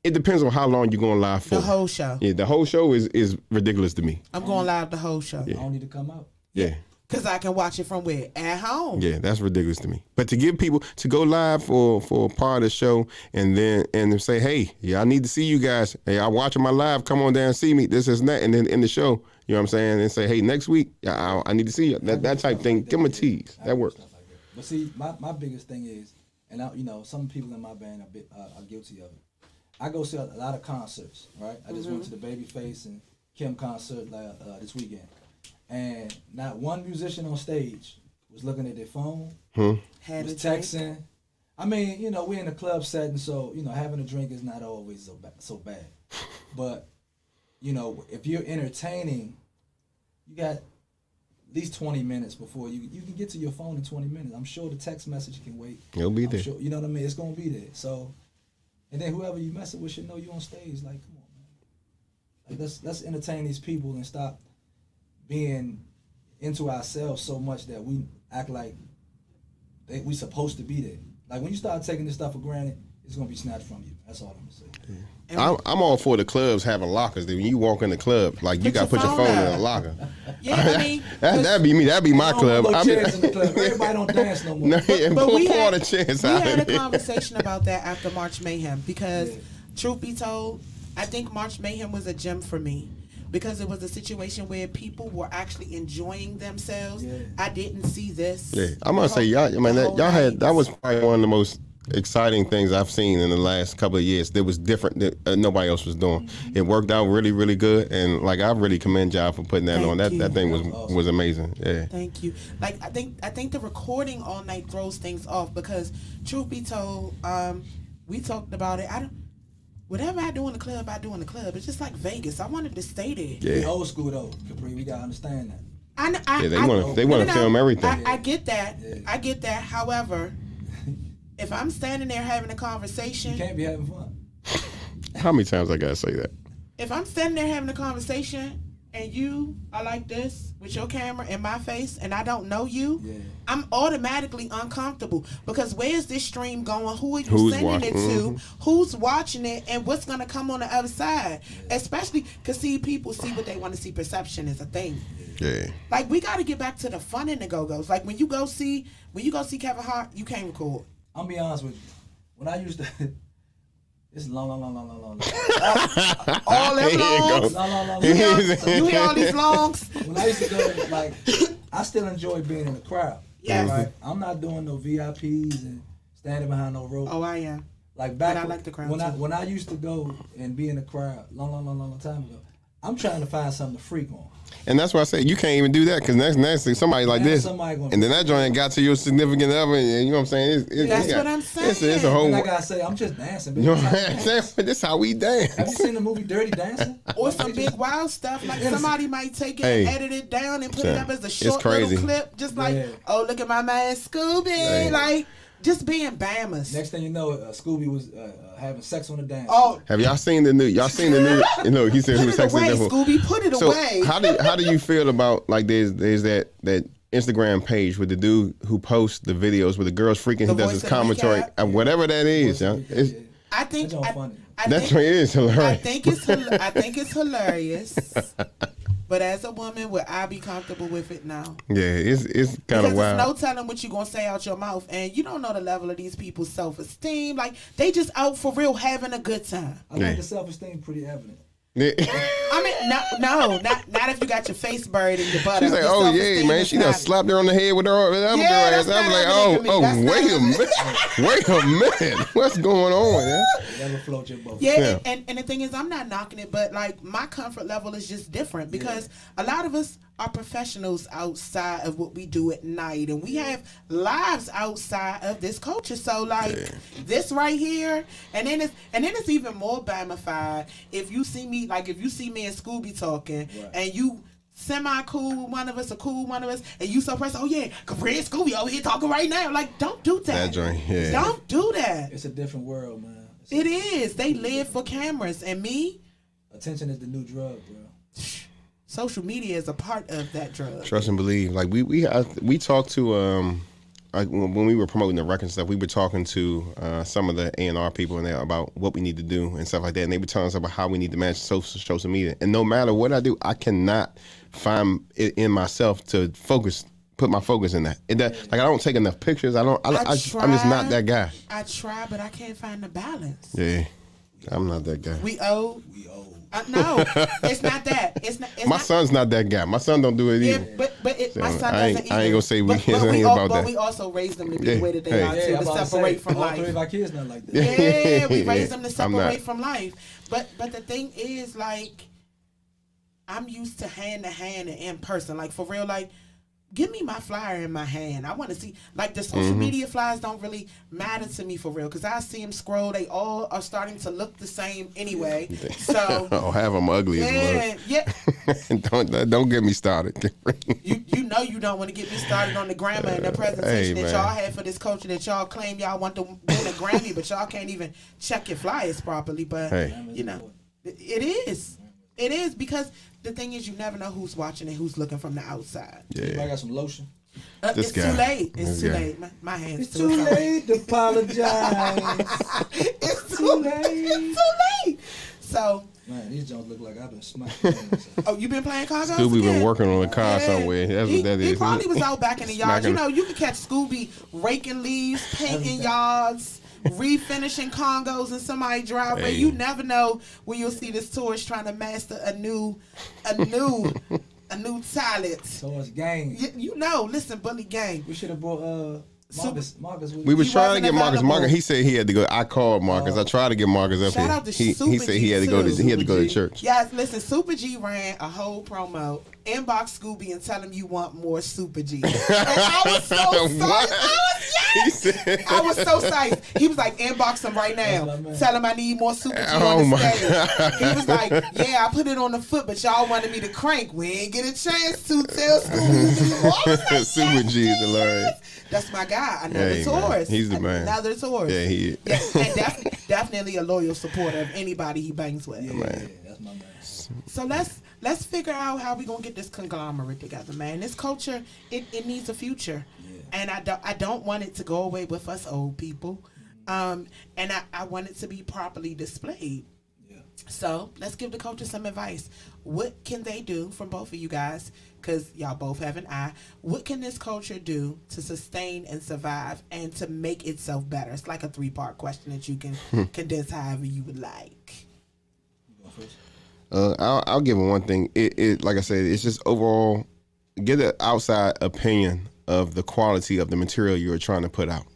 It depends on how long you're going live for. The whole show. Yeah, the whole show is ridiculous to me. I'm going live the whole show. I don't need to come out. Yeah. Because I can watch it from where? At home. Yeah, that's ridiculous to me. But to give people to go live for a part of the show and then say, hey, yeah, I need to see you guys. Hey, I'm watching my live. Come on down and see me. This is that. And then in the show, you know what I'm saying? And say, hey, next week, I need to see you. That type thing. Give them a tease. That works. But see, my biggest thing is, and some people in my band are guilty of it. I go see a lot of concerts, right? I just went to the Babyface and Kim concert this weekend. And not one musician on stage was looking at their phone, was texting. I mean, we're in a club setting, so, having a drink is not always so bad. But, if you're entertaining, you got at least 20 minutes before you can get to your phone in 20 minutes. I'm sure the text message can wait. It'll be there. Sure, you know what I mean? It's going to be there. So, and then whoever you messing with should know you on stage. Like, come on, man. Like, let's entertain these people and stop being into ourselves so much that we act like we supposed to be there. Like when you start taking this stuff for granted, it's gonna be snatched from you. That's all I'm gonna say. Yeah. I'm all for the clubs having lockers. When you walk in the club, like you gotta put your phone in a locker. Yeah, I mean that'd be me. That'd be my club. No chairs in the club. Everybody don't dance no more. No, yeah, but we had out a conversation about that after March Mayhem because, truth be told, I think March Mayhem was a gem for me. Because it was a situation where people were actually enjoying themselves. Yeah. I didn't see this. Yeah, I'm gonna say y'all. I mean, that was probably one of the most exciting things I've seen in the last couple of years. That was different that nobody else was doing. Mm-hmm. It worked out really, really good, and like I really commend y'all for putting that on. That thing was amazing. Yeah. Thank you. Like I think the recording all night throws things off because, truth be told, we talked about it. Whatever I do in the club, I do in the club. It's just like Vegas. I wanted to stay there. Yeah. The old school though, Kapri. We gotta understand that. They want to film everything. I get that. Yeah. I get that. However, if I'm standing there having a conversation, you can't be having fun. How many times I gotta say that? If I'm standing there having a conversation and you are like this with your camera in my face and I don't know you, I'm automatically uncomfortable because where's this stream going? Who are you sending it to? Mm-hmm. Who's watching it? And what's going to come on the other side? Yeah. Especially because people see what they want to see. Perception is a thing. Yeah. Like we got to get back to the fun in the go-go's. Like when you go see Kevin Hart, you can't record. I'll be honest with you. When I used to... It's long. All them longs. Long. You hear all these longs? When I used to go, I still enjoy being in the crowd. Yeah. Right? I'm not doing no VIPs and standing behind no rope. Oh, I am. Like back I like the crowd when I used to go and be in the crowd, long time ago, I'm trying to find something to freak on. And that's why I say you can't even do that because next thing somebody like this, and then that joint got to your significant other, and you know what I'm saying? That's what I'm saying. It's a whole. And I gotta say, I'm just dancing. You know what I'm saying? This is how we dance. Have you seen the movie Dirty Dancing? Or some big wild stuff like somebody might take it and edit it down and put it up as a short little clip, just like, oh look at my man Scooby, like. Just being Bammers. Next thing you know, Scooby was having sex on the dance. Oh, have y'all seen the new? Y'all seen the new? You know, he said he was sexing away, Scooby, put it away. How do you feel about like there's that Instagram page with the dude who posts the videos with the girls freaking? He does his commentary, whatever that is. I think that is hilarious. I think it's hilarious. But as a woman, would I be comfortable with it now? Yeah, it's kind of wild. There's no telling what you're going to say out your mouth. And you don't know the level of these people's self-esteem. Like, they just out for real having a good time. I think the self-esteem pretty evident. Yeah. I mean, no, not if you got your face buried in your butt. She's like, oh yeah, man, she done slapped her on the head with her other girl ass. I'm like, wait a minute, what's going on? Yeah? Never float your boat. Yeah, and the thing is, I'm not knocking it, but like my comfort level is just different because a lot of us are professionals outside of what we do at night, and we have lives outside of this culture. So like this right here, and then it's even more bamified if you see me and Scooby talking, and you semi-cool with one of us or cool with one of us, and you so pressed, oh yeah, Kapri and Scooby over here talking right now. Like, don't do that. That joint, yeah. Don't do that. It's a different world, man. It is. They live for cameras, and me. Attention is the new drug, bro. Social media is a part of that drug. Trust and believe. Like we talked to when we were promoting the record and stuff, we were talking to some of the A&R people and about what we need to do and stuff like that. And they were telling us about how we need to manage social media. And no matter what I do, I cannot find it in myself to put my focus in that. Like I don't take enough pictures. I'm just not that guy. I try, but I can't find the balance. Yeah, I'm not that guy. We owe. No, it's not that. My son's not that guy. My son don't do it either. Yeah, but my son doesn't either. I ain't gonna say we can't say about that. But we also raised them to be the way that they are too, to separate from life. All three of our kids not like that. Yeah, we raised them to separate from life. But the thing is, like, I'm used to hand and in person. Like, for real, like, give me my flyer in my hand. I want to see, like, the social media flyers don't really matter to me for real, because I see them scroll. They all are starting to look the same anyway. So have them ugly as well. Don't get me started. you know you don't want to get me started on the grammar and the presentation that y'all had for this culture that y'all claim y'all want to win a Grammy, but y'all can't even check your flyers properly. But you know, it is because the thing is, you never know who's watching and who's looking from the outside. Yeah. I got some lotion. It's too late. It's too late. My hands. It's too late to apologize. It's too late. It's too late. So. Man, these joints look like I've been smacking. Oh, you been playing cards? Scooby been working on a car somewhere. That's what that is. He probably was out back in the yard. You know, you could catch Scooby raking leaves, painting yards, refinishing Congos in somebody's driveway. You never know when you'll see this tourist trying to master a new talent. Tourist gang. You know, listen, Bully Gang. We should have brought Marcus. We was trying to get Marcus. He said he had to go. I called Marcus. I tried to get Marcus up shout here. Out to he Super said G he had to go. He had to go to church. Yes, listen. Super G ran a whole promo. Inbox Scooby and tell him you want more Super G. And I was so psyched. I was so psyched. He was like, inbox him right now. Tell him I need more Super G on the stage. He was like, yeah, I put it on the foot, but y'all wanted me to crank. We ain't get a chance to tell Scooby. Like, Super G is hilarious. That's my guy. Another tourist. He's the man. Another tourist. Yeah, he is. Yeah, and definitely a loyal supporter of anybody he bangs with. Yeah, that's my man. So let's figure out how we gonna get this conglomerate together, man. This culture, it needs a future, and I don't want it to go away with us old people, and I want it to be properly displayed. Yeah. So let's give the culture some advice. What can they do from both of you guys? Because y'all both have an eye. What can this culture do to sustain and survive and to make itself better? It's like a 3-part question that you can condense however you would like. You go first. I'll give him one thing. It like I said, it's just overall get an outside opinion of the quality of the material you're trying to put out.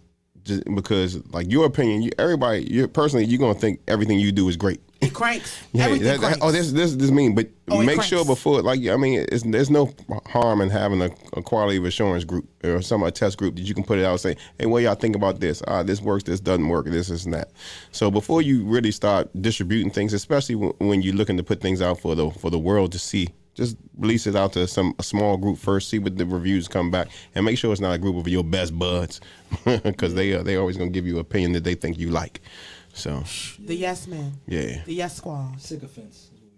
Just because, like, your opinion, you're gonna think everything you do is great. It cranks. Everything cranks. This mean, but make cranks. sure before, like, I mean, there's no harm in having a quality of assurance group or a test group that you can put it out and say, hey, what y'all think about this? This works, this doesn't work, this and that. So before you really start distributing things, especially when you're looking to put things out for the world to see, just release it out to a small group first, see what the reviews come back, and make sure it's not a group of your best buds, because they always gonna give you an opinion that they think you like. So the yes men, the yes squad, sycophants is what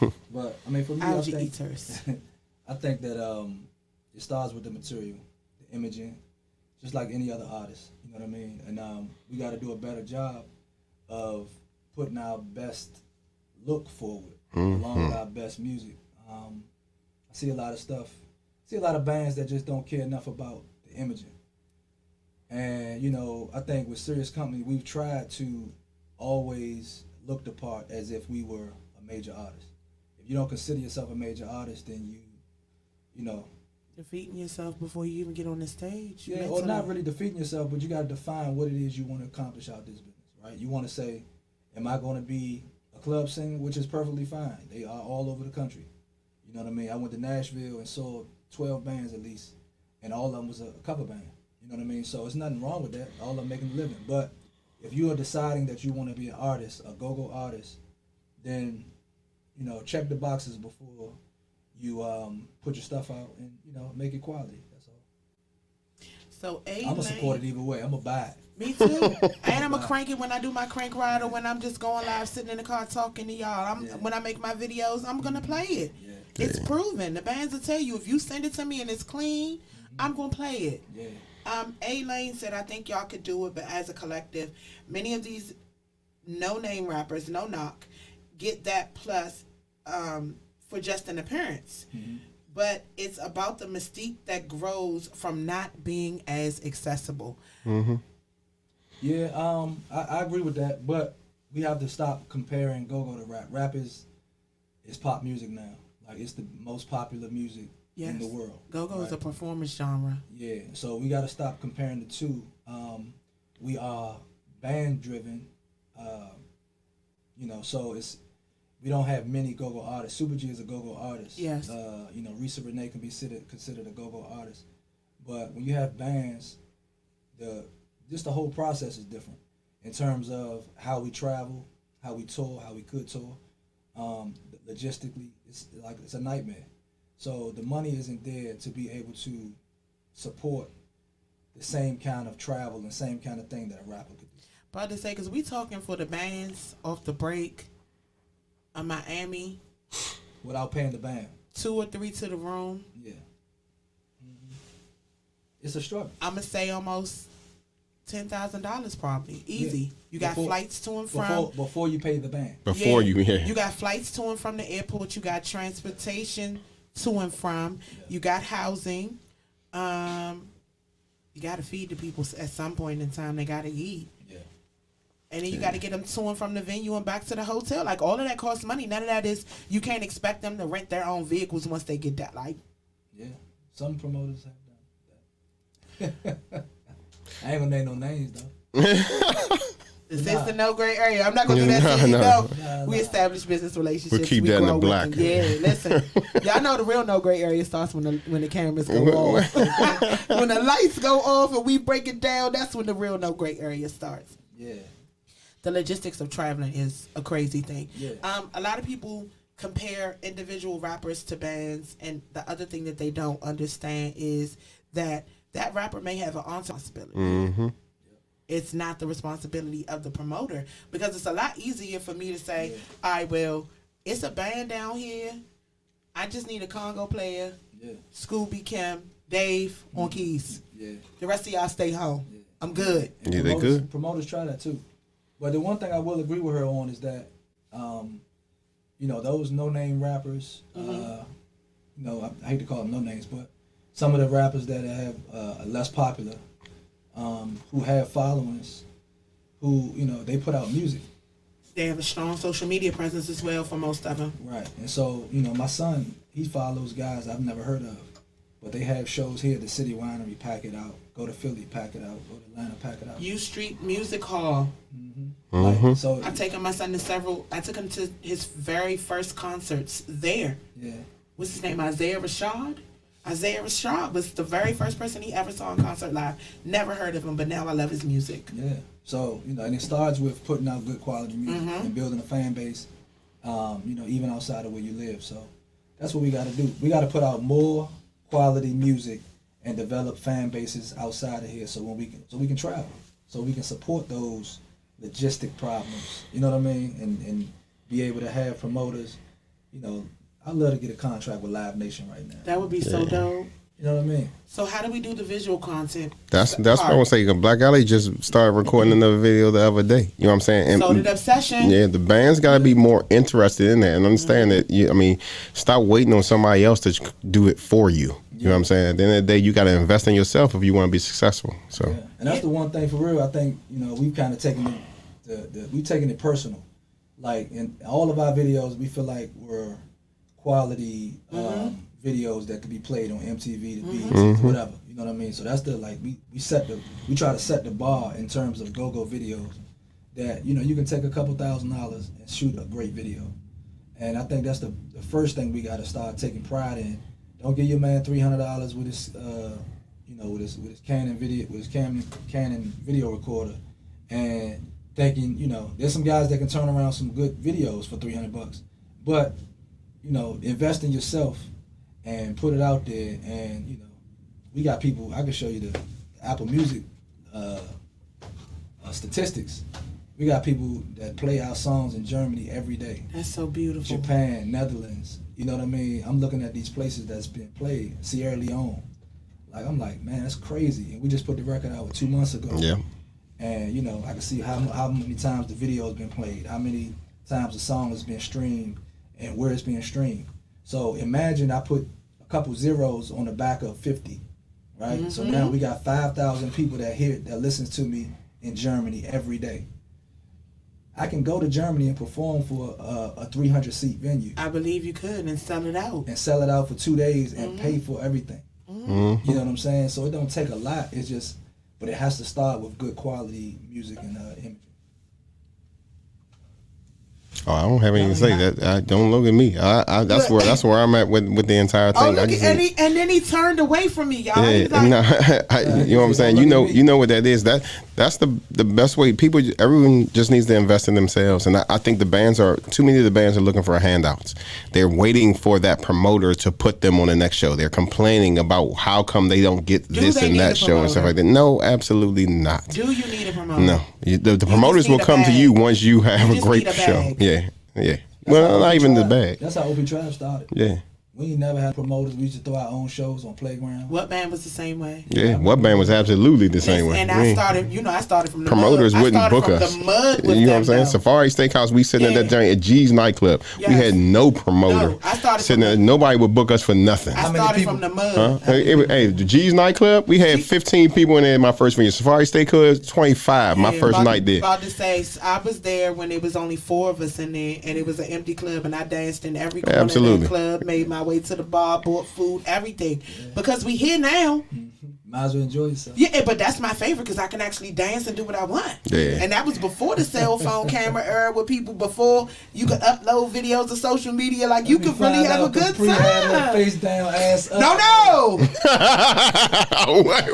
we call it. But I mean, for me, algae eaters. I think that it starts with the material, the imaging, just like any other artist. You know what I mean? And we got to do a better job of putting our best look forward, along with our best music. I see a lot of stuff. I see a lot of bands that just don't care enough about the imaging. And, you know, I think with Sirius Company, we've tried to always look the part as if we were a major artist. If you don't consider yourself a major artist, then you know. Defeating yourself before you even get on the stage. Yeah, or not really defeating yourself, but you got to define what it is you want to accomplish out this business, right? You want to say, am I going to be a club singer, which is perfectly fine. They are all over the country. You know what I mean? I went to Nashville and saw 12 bands at least, and all of them was a cover band. You know what I mean? So it's nothing wrong with that. All of them making a living. But if you are deciding that you want to be an artist, a go-go artist, then, you know, check the boxes before you put your stuff out and, you know, make it quality. That's all. So I'm going to support it either way. I'm going to buy it. Me too. And I'm going to crank it when I do my crank ride or when I'm just going live, sitting in the car talking to y'all. When I make my videos, I'm going to play it. Yeah. It's proven. The bands will tell you, if you send it to me and it's clean, I'm going to play it. Yeah. A-Lane said, I think y'all could do it, but as a collective, many of these no-name rappers, no knock, get that plus for just an appearance. Mm-hmm. But it's about the mystique that grows from not being as accessible. Mm-hmm. Yeah, I agree with that, but we have to stop comparing go-go to rap. Rap is pop music now. Like, it's the most popular music in the world. Go-go right? is a performance genre. Yeah, so we got to stop comparing the two. We are band-driven, so we don't have many go-go artists. Super G is a go-go artist. Yes. Risa Renee can be considered a go-go artist. But when you have bands, just the whole process is different in terms of how we travel, how we tour, how we could tour. Logistically, it's a nightmare. So the money isn't there to be able to support the same kind of travel and same kind of thing that a rapper could do. But to say, because we talking for the bands off the break, Miami, Without paying the band. 2 or 3 to the room. Yeah. It's a struggle. I'm going to say almost $10,000 probably. Easy. Yeah. You got flights to and from. Before you pay the band. Before you You got flights to and from the airport. You got transportation to and from. Yeah. You got housing. You got to feed the people at some point in time. They got to eat. Yeah. And then you got to get them to and from the venue and back to the hotel. Like, all of that costs money. None of that is, you can't expect them to rent their own vehicles once they get that. Like, Yeah. Some promoters have done that. I ain't gonna name no names though. this is the no gray area. I'm not going to do that No, to you. no. know. Nah, We nah. establish business relationships. We'll keep that in the grow with black. them. Yeah, listen. Y'all know the real no gray area starts when the cameras go off. When the lights go off and we break it down, that's when the real no gray area starts. Yeah. The logistics of traveling is a crazy thing. Yeah. A lot of people compare individual rappers to bands, and the other thing that they don't understand is that rapper may have an responsibility. Mm-hmm. It's not the responsibility of the promoter, because it's a lot easier for me to say, all right, well, it's a band down here. I just need a Congo player, Yeah. Scooby, Kim, Dave on keys. Yeah. The rest of y'all stay home. Yeah. I'm good. And Yeah, they promoters, good. Promoters try that too. But the one thing I will agree with her on is that, those no-name rappers, I hate to call them no-names, but some of the rappers that have are less popular, who have followings, who, they put out music. They have a strong social media presence as well for most of them. Right. And so, my son, he follows guys I've never heard of. But they have shows here at the City Winery, pack it out. Go to Philly, pack it out. Go to Atlanta, pack it out. U Street Music Hall. Mm-hmm. Like, so, I've taken my son to I took him to his very first concerts there. yeah. What's his name? Isaiah Rashad? Isaiah Rashad was the very first person he ever saw in concert live. Never heard of him, but now I love his music. Yeah. So, and it starts with putting out good quality music and building a fan base, even outside of where you live. So that's what we got to do. We got to put out more quality music and develop fan bases outside of here so we can travel, so we can support those logistic problems. You know what I mean? And be able to have promoters, I'd love to get a contract with Live Nation right now. That would be so dope. You know what I mean? So how do we do the visual content? That's what I want to say. Black Alley just started recording another video the other day. You know what I'm saying? And So did Obsession. yeah, the band's got to be more interested in that and understand that. Stop waiting on somebody else to do it for you. You know what I'm saying? At the end of the day, you got to invest in yourself if you want to be successful. So, Yeah. And that's the one thing for real. I think we've kind of taken we've taken it personal. Like in all of our videos, we feel like we're quality videos that could be played on MTV, the BET, whatever. You know what I mean? So that's we try to set the bar in terms of go-go videos that you can take a couple $1,000s and shoot a great video. And I think that's the first thing we got to start taking pride in. Don't give your man $300 with his with his Canon video recorder and thinking there's some guys that can turn around some good videos for $300, but invest in yourself and put it out there. And we got people. I can show you the Apple Music statistics. We got people that play our songs in Germany every day. That's so beautiful. Japan, Netherlands. You know what I mean? I'm looking at these places that's been played. Sierra Leone. Like I'm like, man, that's crazy. And we just put the record out 2 months ago. Yeah. And you know, I can see how many times the video has been played, how many times the song has been streamed, and where it's being streamed. So imagine I put a couple zeros on the back of 50, right? So now we got 5,000 people that listens to me in Germany every day. I can go to Germany and perform for a 300-seat venue. I believe you could and sell it out. And sell it out for 2 days and pay for everything. You know what I'm saying? So it don't take a lot. It's just, but it has to start with good quality music and imagery. Oh, I don't have anything to say. That don't look at me. That's where I'm at with the entire thing. Oh, look, and then he turned away from me, y'all. Yeah, Like, you know what I'm saying. You know what that is. That's the best way. Everyone just needs to invest in themselves, and I think too many of the bands are looking for handouts. They're waiting for that promoter to put them on the next show. They're complaining about how come they don't get this and that show and stuff like that. No, absolutely not. Do you need a promoter? No, the promoters will come to you once you have a great show. Yeah. Well, not even the bag. That's how OP Tribe started. Yeah. We never had promoters. We used to throw our own shows on Playground. What band was the same way? Yeah, what band was absolutely the same way. And I started from the promoters mud. wouldn't book us. The mud with you know what I'm saying? though. Safari Steakhouse, we sitting at that joint at G's nightclub. Yes. We had no promoter. No, I started sitting there. Nobody would book us for nothing. I started from the mud. Huh? Hey, the G's nightclub, we had 15 people in there in my first venue. Safari Steakhouse, 25. My first night there. About to say, I was there when it was only 4 of us in there, and it was an empty club, and I danced in every corner of the club, made my way to the bar, bought food, everything. Because we here now. Might as well enjoy yourself. Yeah, but that's my favorite because I can actually dance and do what I want. Yeah. And that was before the cell phone camera era with people, before you could upload videos to social media. Like, you could really have a good time. Face down, ass up. No.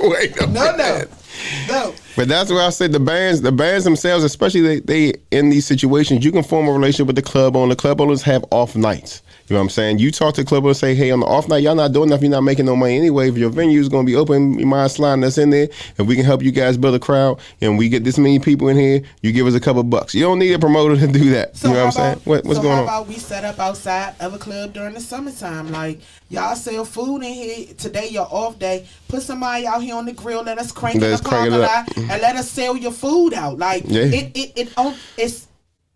Wait a minute. No. But that's why I said the bands themselves, especially they in these situations, you can form a relationship with the club owner. The club owners have off nights. You know what I'm saying? You talk to the club owner and say, hey, on the off night, y'all not doing enough. You're not making no money anyway. If your venue is going to be open, you mind sliding us in there? If we can help you guys build a crowd and we get this many people in here, you give us a couple bucks. You don't need a promoter to do that. So you know what I'm saying? What's going on? How about we set up outside of a club during the summertime? Like, y'all sell food in here. Today, your off day. Put somebody out here on the grill. Let us crank in the parking lot and let us sell your food out. Like,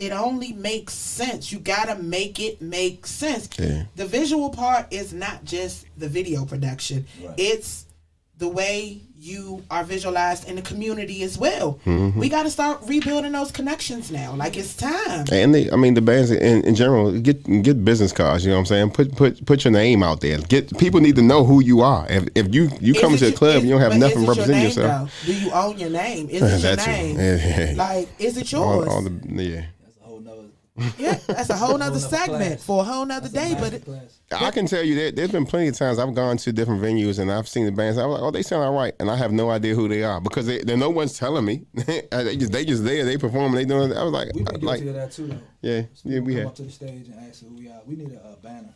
it only makes sense. You gotta make it make sense. Yeah. The visual part is not just the video production. Right. It's the way you are visualized in the community as well. Mm-hmm. We gotta start rebuilding those connections now. Like, it's time. And the bands in general get business cards. You know what I'm saying? Put your name out there. People need to know who you are. If you come to the club and you don't have nothing representing yourself. Though? Do you own your name? Is it your name? Yeah. Like, is it yours? Yeah, that's a whole nother segment for a whole nother day. But I can tell you there's been plenty of times I've gone to different venues and I've seen the bands. I'm like, oh, they sound all right, and I have no idea who they are because no one's telling me. they just there, they perform, they doing. I was like, we've been guilty of that too, though. Yeah, so we come up to the stage and ask who we are. We need a banner.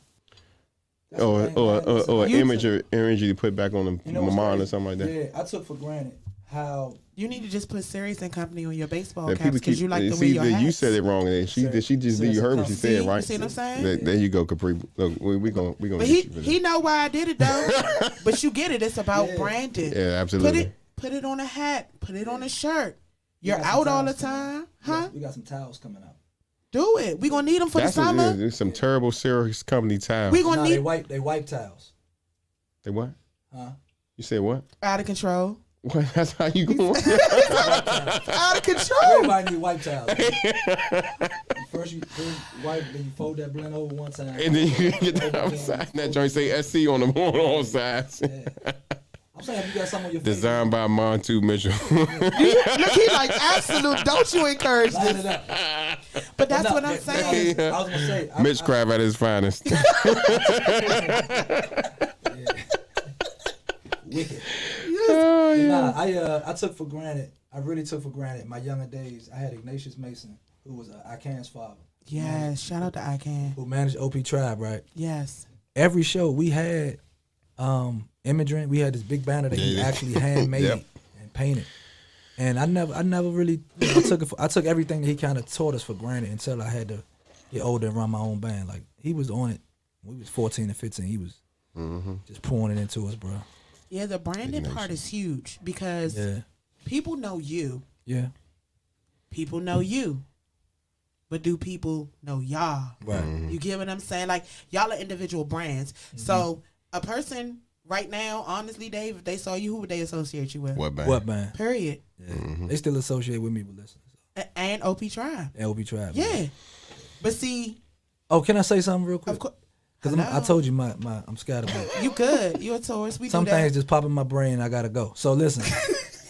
Or imagery to put back on the memorial or something like that. Yeah, I took for granted how. You need to just put Sirius and Company on your baseball caps because you like the way your hats. You said it wrong. She just did. You heard what she said, right? You see what I'm saying? There you go, Kapri. Look, we gonna. But he know why I did it though. But you get it. It's about branding. Yeah, absolutely. Put it on a hat. Put it on a shirt. You're out all the time, huh? We got some towels coming out. Do it. We gonna need them for the summer. There's some terrible Sirius Company towels. We gonna need. They wipe towels. They what? Huh? You said what? Out of control. What? That's how you going? Out of control. Everybody need white towels. First you wipe, then you fold that blend over one time. And then you get that outside. That joint say SC on all sides. Yeah. I'm saying if you got something on your face. Designed by Montu Mitchell. Look, he like, absolute. Don't you encourage this. But that's what I'm saying. I was gonna say Mitchcraft at his finest. Wicked. Oh, yeah. I took for granted. I really took for granted my younger days. I had Ignatius Mason, who was Ican's father. Yes, shout out to Ican. Who managed OP Tribe, right? Yes. Every show we had imagery. We had this big banner that he actually handmade and painted. And I never really I took everything that he kind of taught us for granted until I had to get older and run my own band. Like, he was on it when we was 14 and 15. He was just pouring it into us, bro. Yeah, the branding Nation. part is huge because Yeah. people know you. Yeah. People know you. But do people know y'all? Right. You get what I'm saying? Like, y'all are individual brands. So a person right now, honestly, Dave, if they saw you, who would they associate you with? What band? What band? Period. Yeah. They still associate with me with Listen. And OP Tribe. LB Tribe. Yeah. But see, Oh, can I say something real quick? of course. Because I told you I'm scatterbrained. You good. You a tourist. We Some do that. things just pop in my brain. I gotta go. So listen,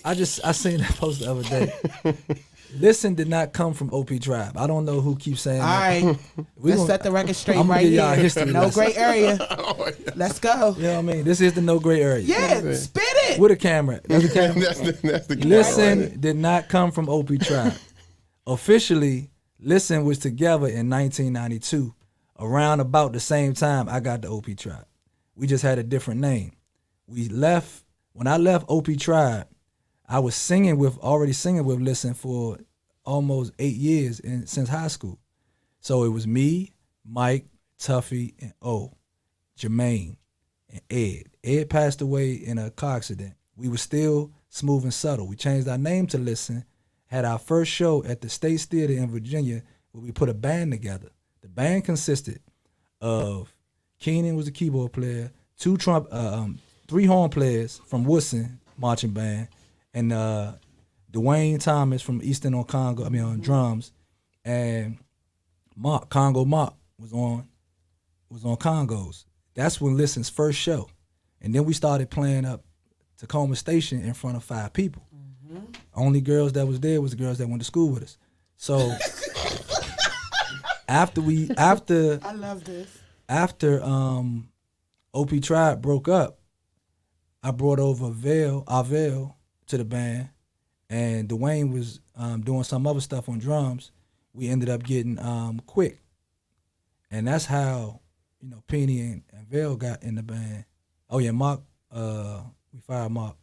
I seen that post the other day. Listen did not come from OP Tribe. I don't know who keeps saying All that. right. We Let's gonna- set the record straight I'ma right give y'all a here. history No lesson. gray area. Oh, yeah. Let's go. You know what I mean? This is the no gray area. Yeah, spit it. With a camera. That's the camera. That's the Listen did not come from OP Tribe. Officially, Listen was together in 1992, around about the same time I got the OP Tribe. We just had a different name. When I left OP Tribe, I was already singing with Listen for almost 8 years since high school. So it was me, Mike, Tuffy, and O, Jermaine, and Ed. Ed passed away in a car accident. We were still smooth and subtle. We changed our name to Listen, had our first show at the States Theater in Virginia where we put a band together. The band consisted of Keenan was the keyboard player, 3 horn players from Woodson marching band, and Dwayne Thomas from Eastern on drums, and Congo Mark was on congos. That's when Listen's first show, and then we started playing up Tacoma Station in front of 5 people. Only girls that was there was the girls that went to school with us. So after I love this. after OP Tribe broke up, I brought over Arvell to the band, and Dwayne was doing some other stuff on drums. We ended up getting Quick, and that's how Penny and Vale got in the band. Oh yeah, Mark. We fired Mark.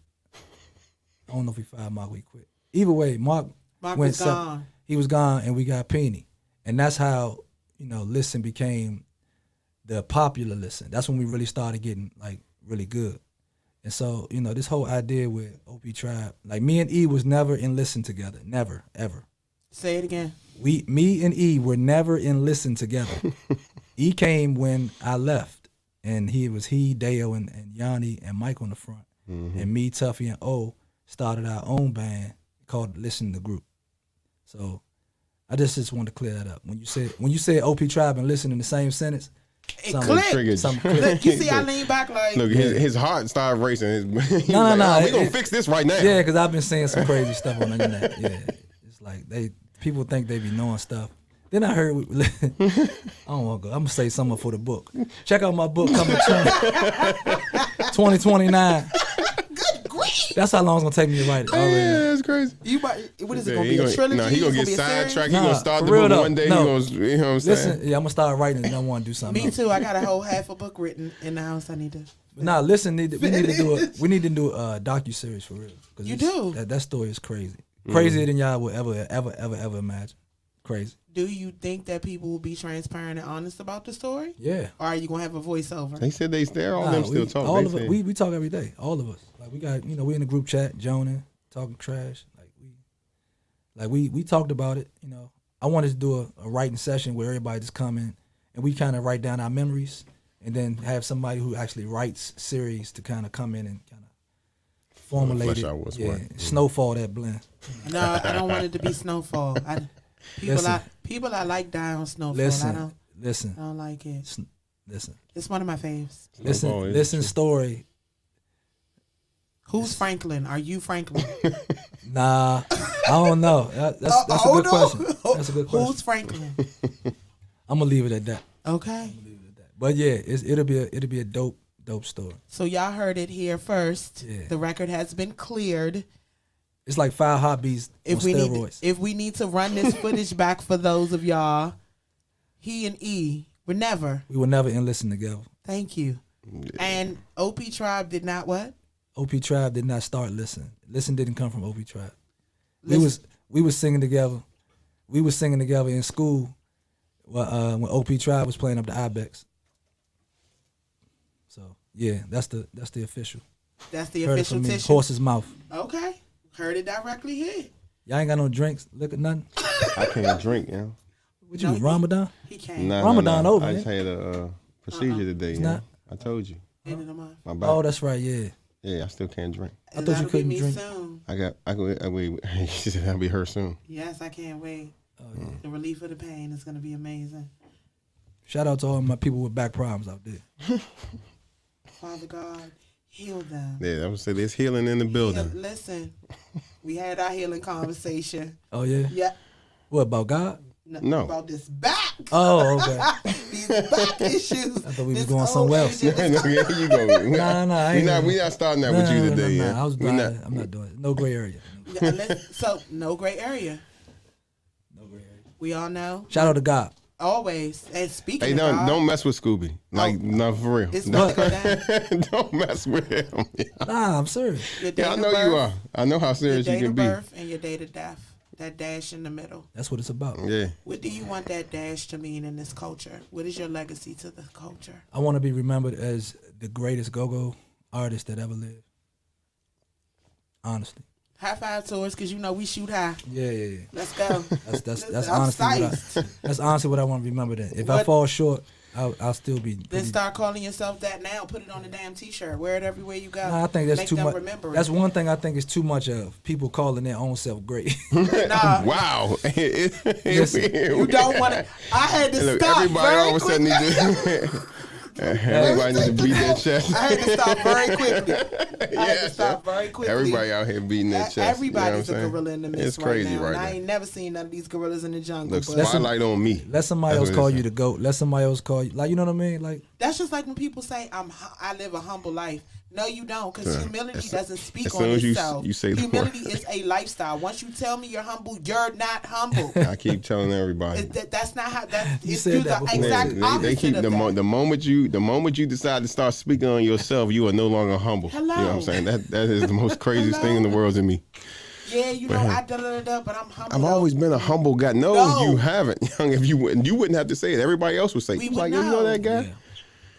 I don't know if we fired Mark. We quit. Either way, Mark went was gone. He was gone, and we got Penny, and that's how Listen became the popular Listen. That's when we really started getting like really good. And so this whole idea with OP Tribe, like me and E was never in Listen together, never ever. Say it again. Me and E were never in Listen together. E came when I left, and Dale, and Yanni and Mike on the front, and me, Tuffy, and O started our own band called Listen the Group. So I just wanted to clear that up. When you said OP Tribe and Listen in the same sentence, It something clicked. triggered. something clicked. Look, you see, I lean back like. Look, his heart started racing. He's No, like, no, we gonna fix this right now. Yeah, because I've been seeing some crazy stuff on the internet. Yeah, it's like people think they be knowing stuff. Then I heard, I don't want to go. I'm gonna say something for the book. Check out my book coming 2029. Good grief. That's how long it's gonna take me to write it. Already. Yeah, that's crazy. You might. What is it Yeah, gonna be? A trilogy? Nah, he It's gonna get be a series? sidetracked. He Nah, gonna start for the real book though. one day. No. He gonna, you know what I'm saying? Listen, yeah, I'm gonna start writing and I want to do something. Me else. too. I got a whole half a book written in the house. I need to. Nah, listen, we need to do a docu series for real. 'Cause You it's- do? That story is crazy, crazier than y'all would ever imagine. Crazy. Do you think that people will be transparent and honest about the story, Yeah. or are you gonna have a voiceover? They said they're all Nah, them still talk. All They of us, said- we talk every day. All of us. Like we got, we in the group chat, Jonah, talking trash. Like we talked about it. I wanted to do a writing session where everybody just come in and we kind of write down our memories, and then have somebody who actually writes series to kind of come in and kind of formulate flesh it. out what's Yeah, what. Snowfall that blend. No, I don't want it to be snowfall. Listen. People I like die on snowfall. Listen, I don't like it. listen. It's one of my faves. Snowball is Listen. true. Story. Who's Franklin? Are you Franklin? Nah, I don't know. That's a good question. That's a good question. Who's Franklin? I'm gonna leave it at that. Okay. But yeah, it'll be a dope story. So y'all heard it here first. Yeah. The record has been cleared. It's like 5 Heartbeats on steroids. If we need to run this footage back for those of y'all, he and E were never. We were never in Listen together. Thank you. And OP Tribe did not what? OP Tribe did not start Listen. Listen didn't come from OP Tribe. Listen. We was singing together. We was singing together in school when OP Tribe was playing up the Ibex. So yeah, that's the official. That's the Heard it official from me. tissue. Horse's mouth. Okay. Heard it directly here. Y'all ain't got no drinks, liquor, nothing. I can't drink, you know. What you No, was Ramadan? He can't. Nah, Ramadan over, I just man. had a procedure today. It's You know? not? I told you. End of the month. My back. Oh, that's right. Yeah. Yeah, I still can't drink. I thought you That'll be couldn't me drink. soon. I wait. She said I'll be her soon. Yes, I can't wait. Oh, yeah. The relief of the pain is going to be amazing. Shout out to all my people with back problems out there. Father God, heal them. Yeah, I would say there's healing in the building. Listen, we had our healing conversation. Oh yeah. Yeah. What about God? No. About this back. Oh, okay. These back issues. I thought we was This going old somewhere else. age- Here you go. I ain't We not starting that with you today. Nah, Yeah. I was We not. I'm not doing it. No gray area. So, no gray area. No gray area. We all know. Shout out to God. Always. And speaking Hey, of God, don't mess with Scooby. Like, no, for real. it's about to go down. Don't mess with him. Nah, I'm serious. Your date Yeah, I of know birth, you are. I know how Your serious you date can of be. birth and your date of death. That dash in the middle. That's what it's about. Yeah. What do you want that dash to mean in this culture? What is your legacy to the culture? I want to be remembered as the greatest go-go artist that ever lived. Honestly. High five to us, because you know we shoot high. Yeah. Let's go. That's I'm honestly psyched. that's honestly what I want to be remembered as. If I What- fall short, I'll still be. Then pretty- start calling yourself that now. Put it on the damn T-shirt. Wear it everywhere you go. Nah, I think that's Make too them much. remember it. That's one thing I think is too much of people calling their own self great. Nah, Wow. Listen, you don't want to. I had to Look, stop everybody very all of a sudden quickly. need to. Everybody needs to beat their chest. I had to stop very quickly. I had to stop very quickly. Everybody out here beating their chest. Everybody's you know what I'm a saying? gorilla in the mist It's crazy right now. right And I now. ain't never seen none of these gorillas in the jungle. Look, but spotlight on me. Let somebody That's else what call it you is. the GOAT. Let somebody else call you. Like, you know what I mean? Like, that's just like when people say I live a humble life. No, you don't, because humility doesn't speak as on soon as itself. you say the humility word. is a lifestyle. Once you tell me you're humble, you're not humble. I keep telling everybody. That's not how. You It's said through that the before. exact They opposite keep of the that. moment you decide to start speaking on yourself, you are no longer humble. Hello. You know what I'm saying? That is the most craziest thing in the world to me. Yeah, you know, I but I'm humble. I've always been a humble guy. No, No. you haven't. If you wouldn't have to say it. Everybody else would say. We You would like, you know know. that guy? yeah.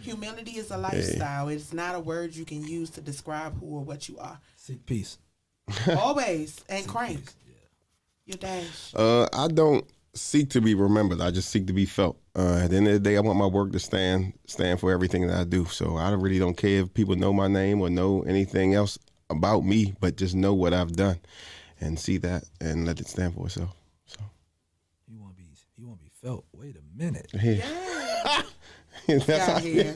Humility is a lifestyle. It's not a word you can use to describe who or what you are. Seek peace. Always. And crank. Your dash. I don't seek to be remembered. I just seek to be felt. At the end of the day, I want my work to stand for everything that I do. So I really don't care if people know my name or know anything else about me, but just know what I've done and see that and let it stand for itself. So You want to be felt. Wait a minute. yeah. That's Got how here.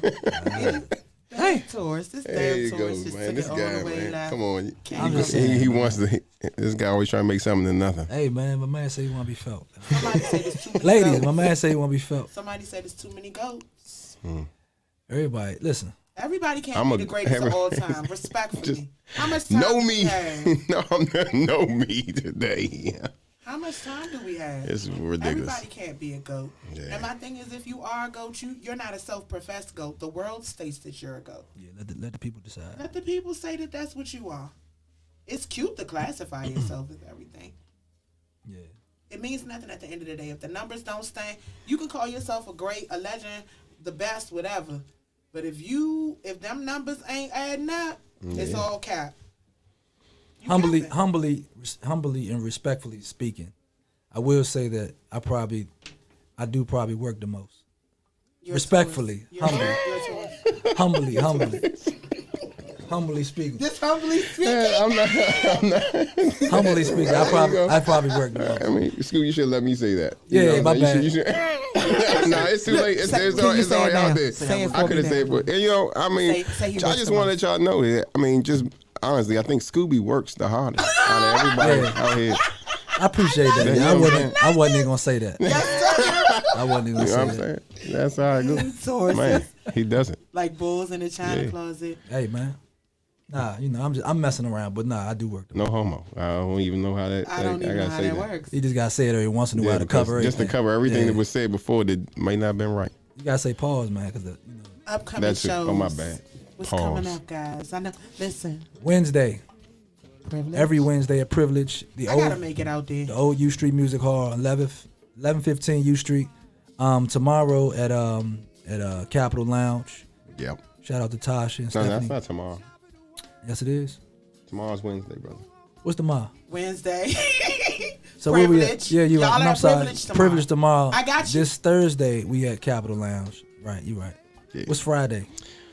Hey, Taurus. This There you damn go, Taurus just man. took This it all guy, the way man. left. Come on. I'm just saying, He wants to. This guy always trying to make something to nothing. Hey man, my man say he want to be felt. Somebody said there's too many Ladies, goats. my man say he want to be felt. Somebody said there's too many goats. Everybody, listen. Everybody can't I'm be a- the greatest of all time. Respectfully. Just How much time Know do we me. have? No, I'm not know me today. How much time do we have? It's ridiculous. Everybody can't be a goat. Yeah. And my thing is, if you are a goat, you're not a self-professed goat. The world states that you're a goat. Yeah, let the people decide. Let the people say that that's what you are. It's cute to classify yourself as everything. Yeah. It means nothing at the end of the day. If the numbers don't stand, you can call yourself a legend, the best, whatever. But if them numbers ain't adding up, it's all cap. You Humbly, capping. humbly and respectfully speaking, I will say that I do probably work the most. You're a Respectfully, Taurus. humbly. You're a Taurus. humbly speaking. Just humbly speaking. I'm not. Humbly speaking, I probably work the most. I mean, Scooby, you should let me say that. Yeah, You know my what I'm saying? bad. You should. No, it's too late. It's Can you already say it out now? there. Say it for I me could have now. said it, but I mean, Say he I works just the want to let y'all know that. I mean, just honestly, I think Scooby works the hardest out of everybody Yeah. out here. I appreciate that. You man. know what I'm I wasn't even gonna say that. I wasn't even You know gonna what say I'm that. saying? That's how I go. Taurus. Man, he doesn't. Like bulls in the china Yeah. closet. Hey man, nah, I'm messing around, but nah, I do work. No homo. I don't even know how that. I don't even know gotta how say that works. You just gotta say it every once in a Yeah, while to because cover just to everything. cover everything Yeah. that was said before that might not have been right. You gotta say pause, man, because Upcoming That's it. shows. Oh, my bad. What's Pause. coming up, guys? I know. Listen, Wednesday, privilege. every Wednesday at Privilege, the I gotta old make it out there. the old U Street Music Hall, 1115 U Street. Tomorrow at Capitol Lounge. Yep. Shout out to Tasha and No, Stephanie. that's not tomorrow. Yes, it is. Tomorrow's Wednesday, brother. What's tomorrow? Wednesday. So where we at? Privilege. Yeah, you Y'all right. at I'm sorry. Privilege tomorrow. Privilege tomorrow. I got you. This Thursday we at Capitol Lounge. Right, you right. Yeah. What's Friday?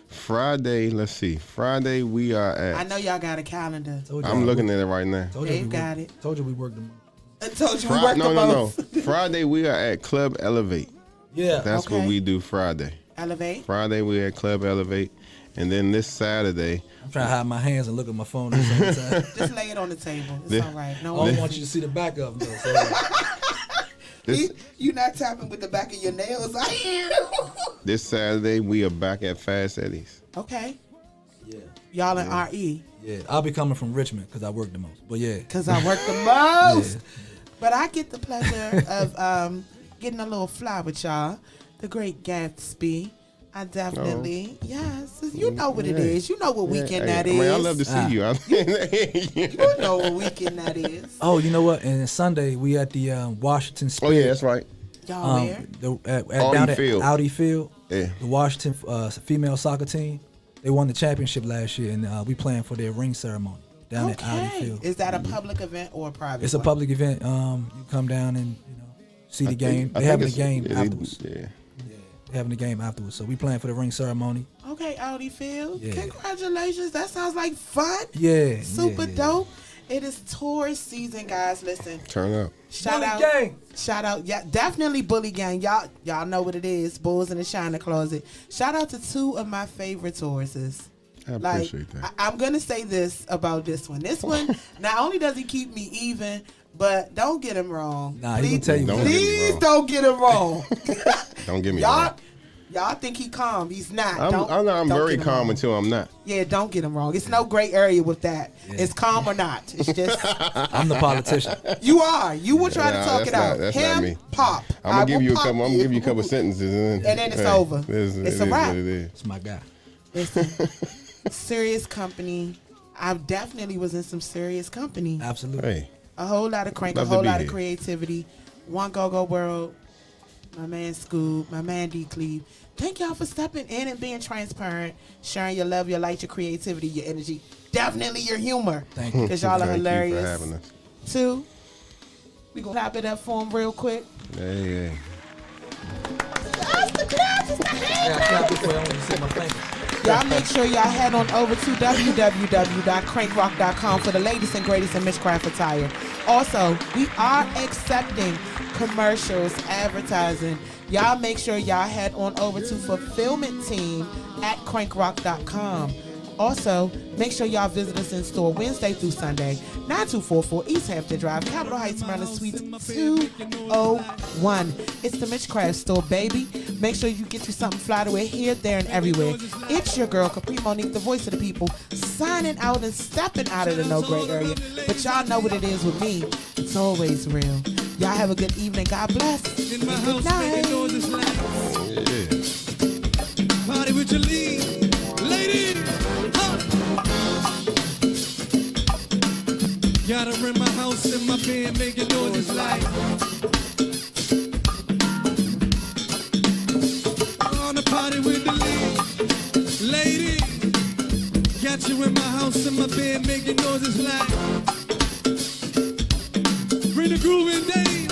Friday, let's see. Friday we are at. I know y'all got a calendar. Told you I'm I looking at it right now. Told you Dave we got work- it. Told you we worked tomorrow. I told you we worked No. the most. Friday we are at Club Elevate. Yeah. That's what Okay. we do Friday. Elevate. Friday we at Club Elevate, and then this Saturday. I'm trying to hide my hands and look at my phone at the same time. Just lay it on the table. It's This- all right. I No don't one. want you to see the back of them though. So. This You not tapping with the back of your nails, are you? this Saturday we are back at Fast Eddie's. Okay. Yeah. Y'all in RE. Yeah. I'll be coming from Richmond because I work the most. But yeah. Because I work the most. Yeah. But I get the pleasure of getting a little fly with y'all. The Great Gatsby. I definitely, yes. You know what it Yeah. is. You know what weekend that I is. mean, I love to see you. You know what weekend that is. Oh, you know what? And Sunday we at the Washington Oh Spirit. yeah, that's right. Y'all where? Down at Field. Audi Field. Yeah. The Washington female soccer team. They won the championship last year, and we playing for their ring ceremony down at Audi Okay. Field. Is that a public event or a private It's a one? public event. You come down and see the game. They having a game afterwards. Yeah. They having a game afterwards. So we playing for the ring ceremony. Okay, Audi Field. Yeah. Congratulations. That sounds like fun. Yeah. Super yeah. dope. It is tour season, guys. Listen. Turn up. Shout out. Gang. Shout out. Yeah, definitely Bully Gang. Y'all know what it is. Bulls in the China Closet. Shout out to two of my favorite tourists. I Like, appreciate that. I'm gonna say this about this one. This one, not only does he keep me even, but don't get him wrong. Nah, he gonna tell you. Don't get me Please wrong. don't get him wrong. Don't get me y'all, wrong. y'all think he calm? He's not. I'm Don't very get him calm wrong. until I'm not. Yeah, don't get him wrong. It's no gray area with that. It's calm or not. It's just I'm the politician. you are. You will try to Nah, talk that's it out. not- that's not Him, me. pop. I'm gonna give will you a pop couple. I'm gonna give you a couple sentences, And then it's over. It's It's a wrap. What it is. That's my guy. Listen, serious company. I definitely was in some serious company. Absolutely. Hey, A whole lot of crank, Love a to whole be lot of here. creativity. One Go-Go World, my man Scoob, my man D. Cleve. Thank y'all for stepping in and being transparent, sharing your love, your light, your creativity, your energy. Definitely your humor. Thank you. Because y'all are thank you hilarious. for having us. Two, we gonna clap it up for him real quick. Hey. That's the clap, it's the hand. Yeah, I clap before I want you to see my fingers. Y'all make sure y'all head on over to www.crankrock.com for the latest and greatest in Mitchcraft attire. Also, we are accepting commercials, advertising. Y'all make sure y'all head on over to fulfillment team at crankrock.com. Also, make sure y'all visit us in store Wednesday through Sunday, 9244 East Hampton Drive, Capitol Heights, Maryland, Suite 201. It's the Mitchcraft store, baby. Make sure you get you something fly to wear here, there, and everywhere. It's your girl, Kapri Monique, the voice of the people, signing out and stepping out of the no gray area. But y'all know what it is with me. It's always real. Y'all have a good evening. God bless. And good night. Yeah. Party with your lead, lady. Huh. Got her in my house, in my bed, making noises like. On the party with the lead, lady. Got you in my house, in my bed, making noises like. Bring the groove in, Dave.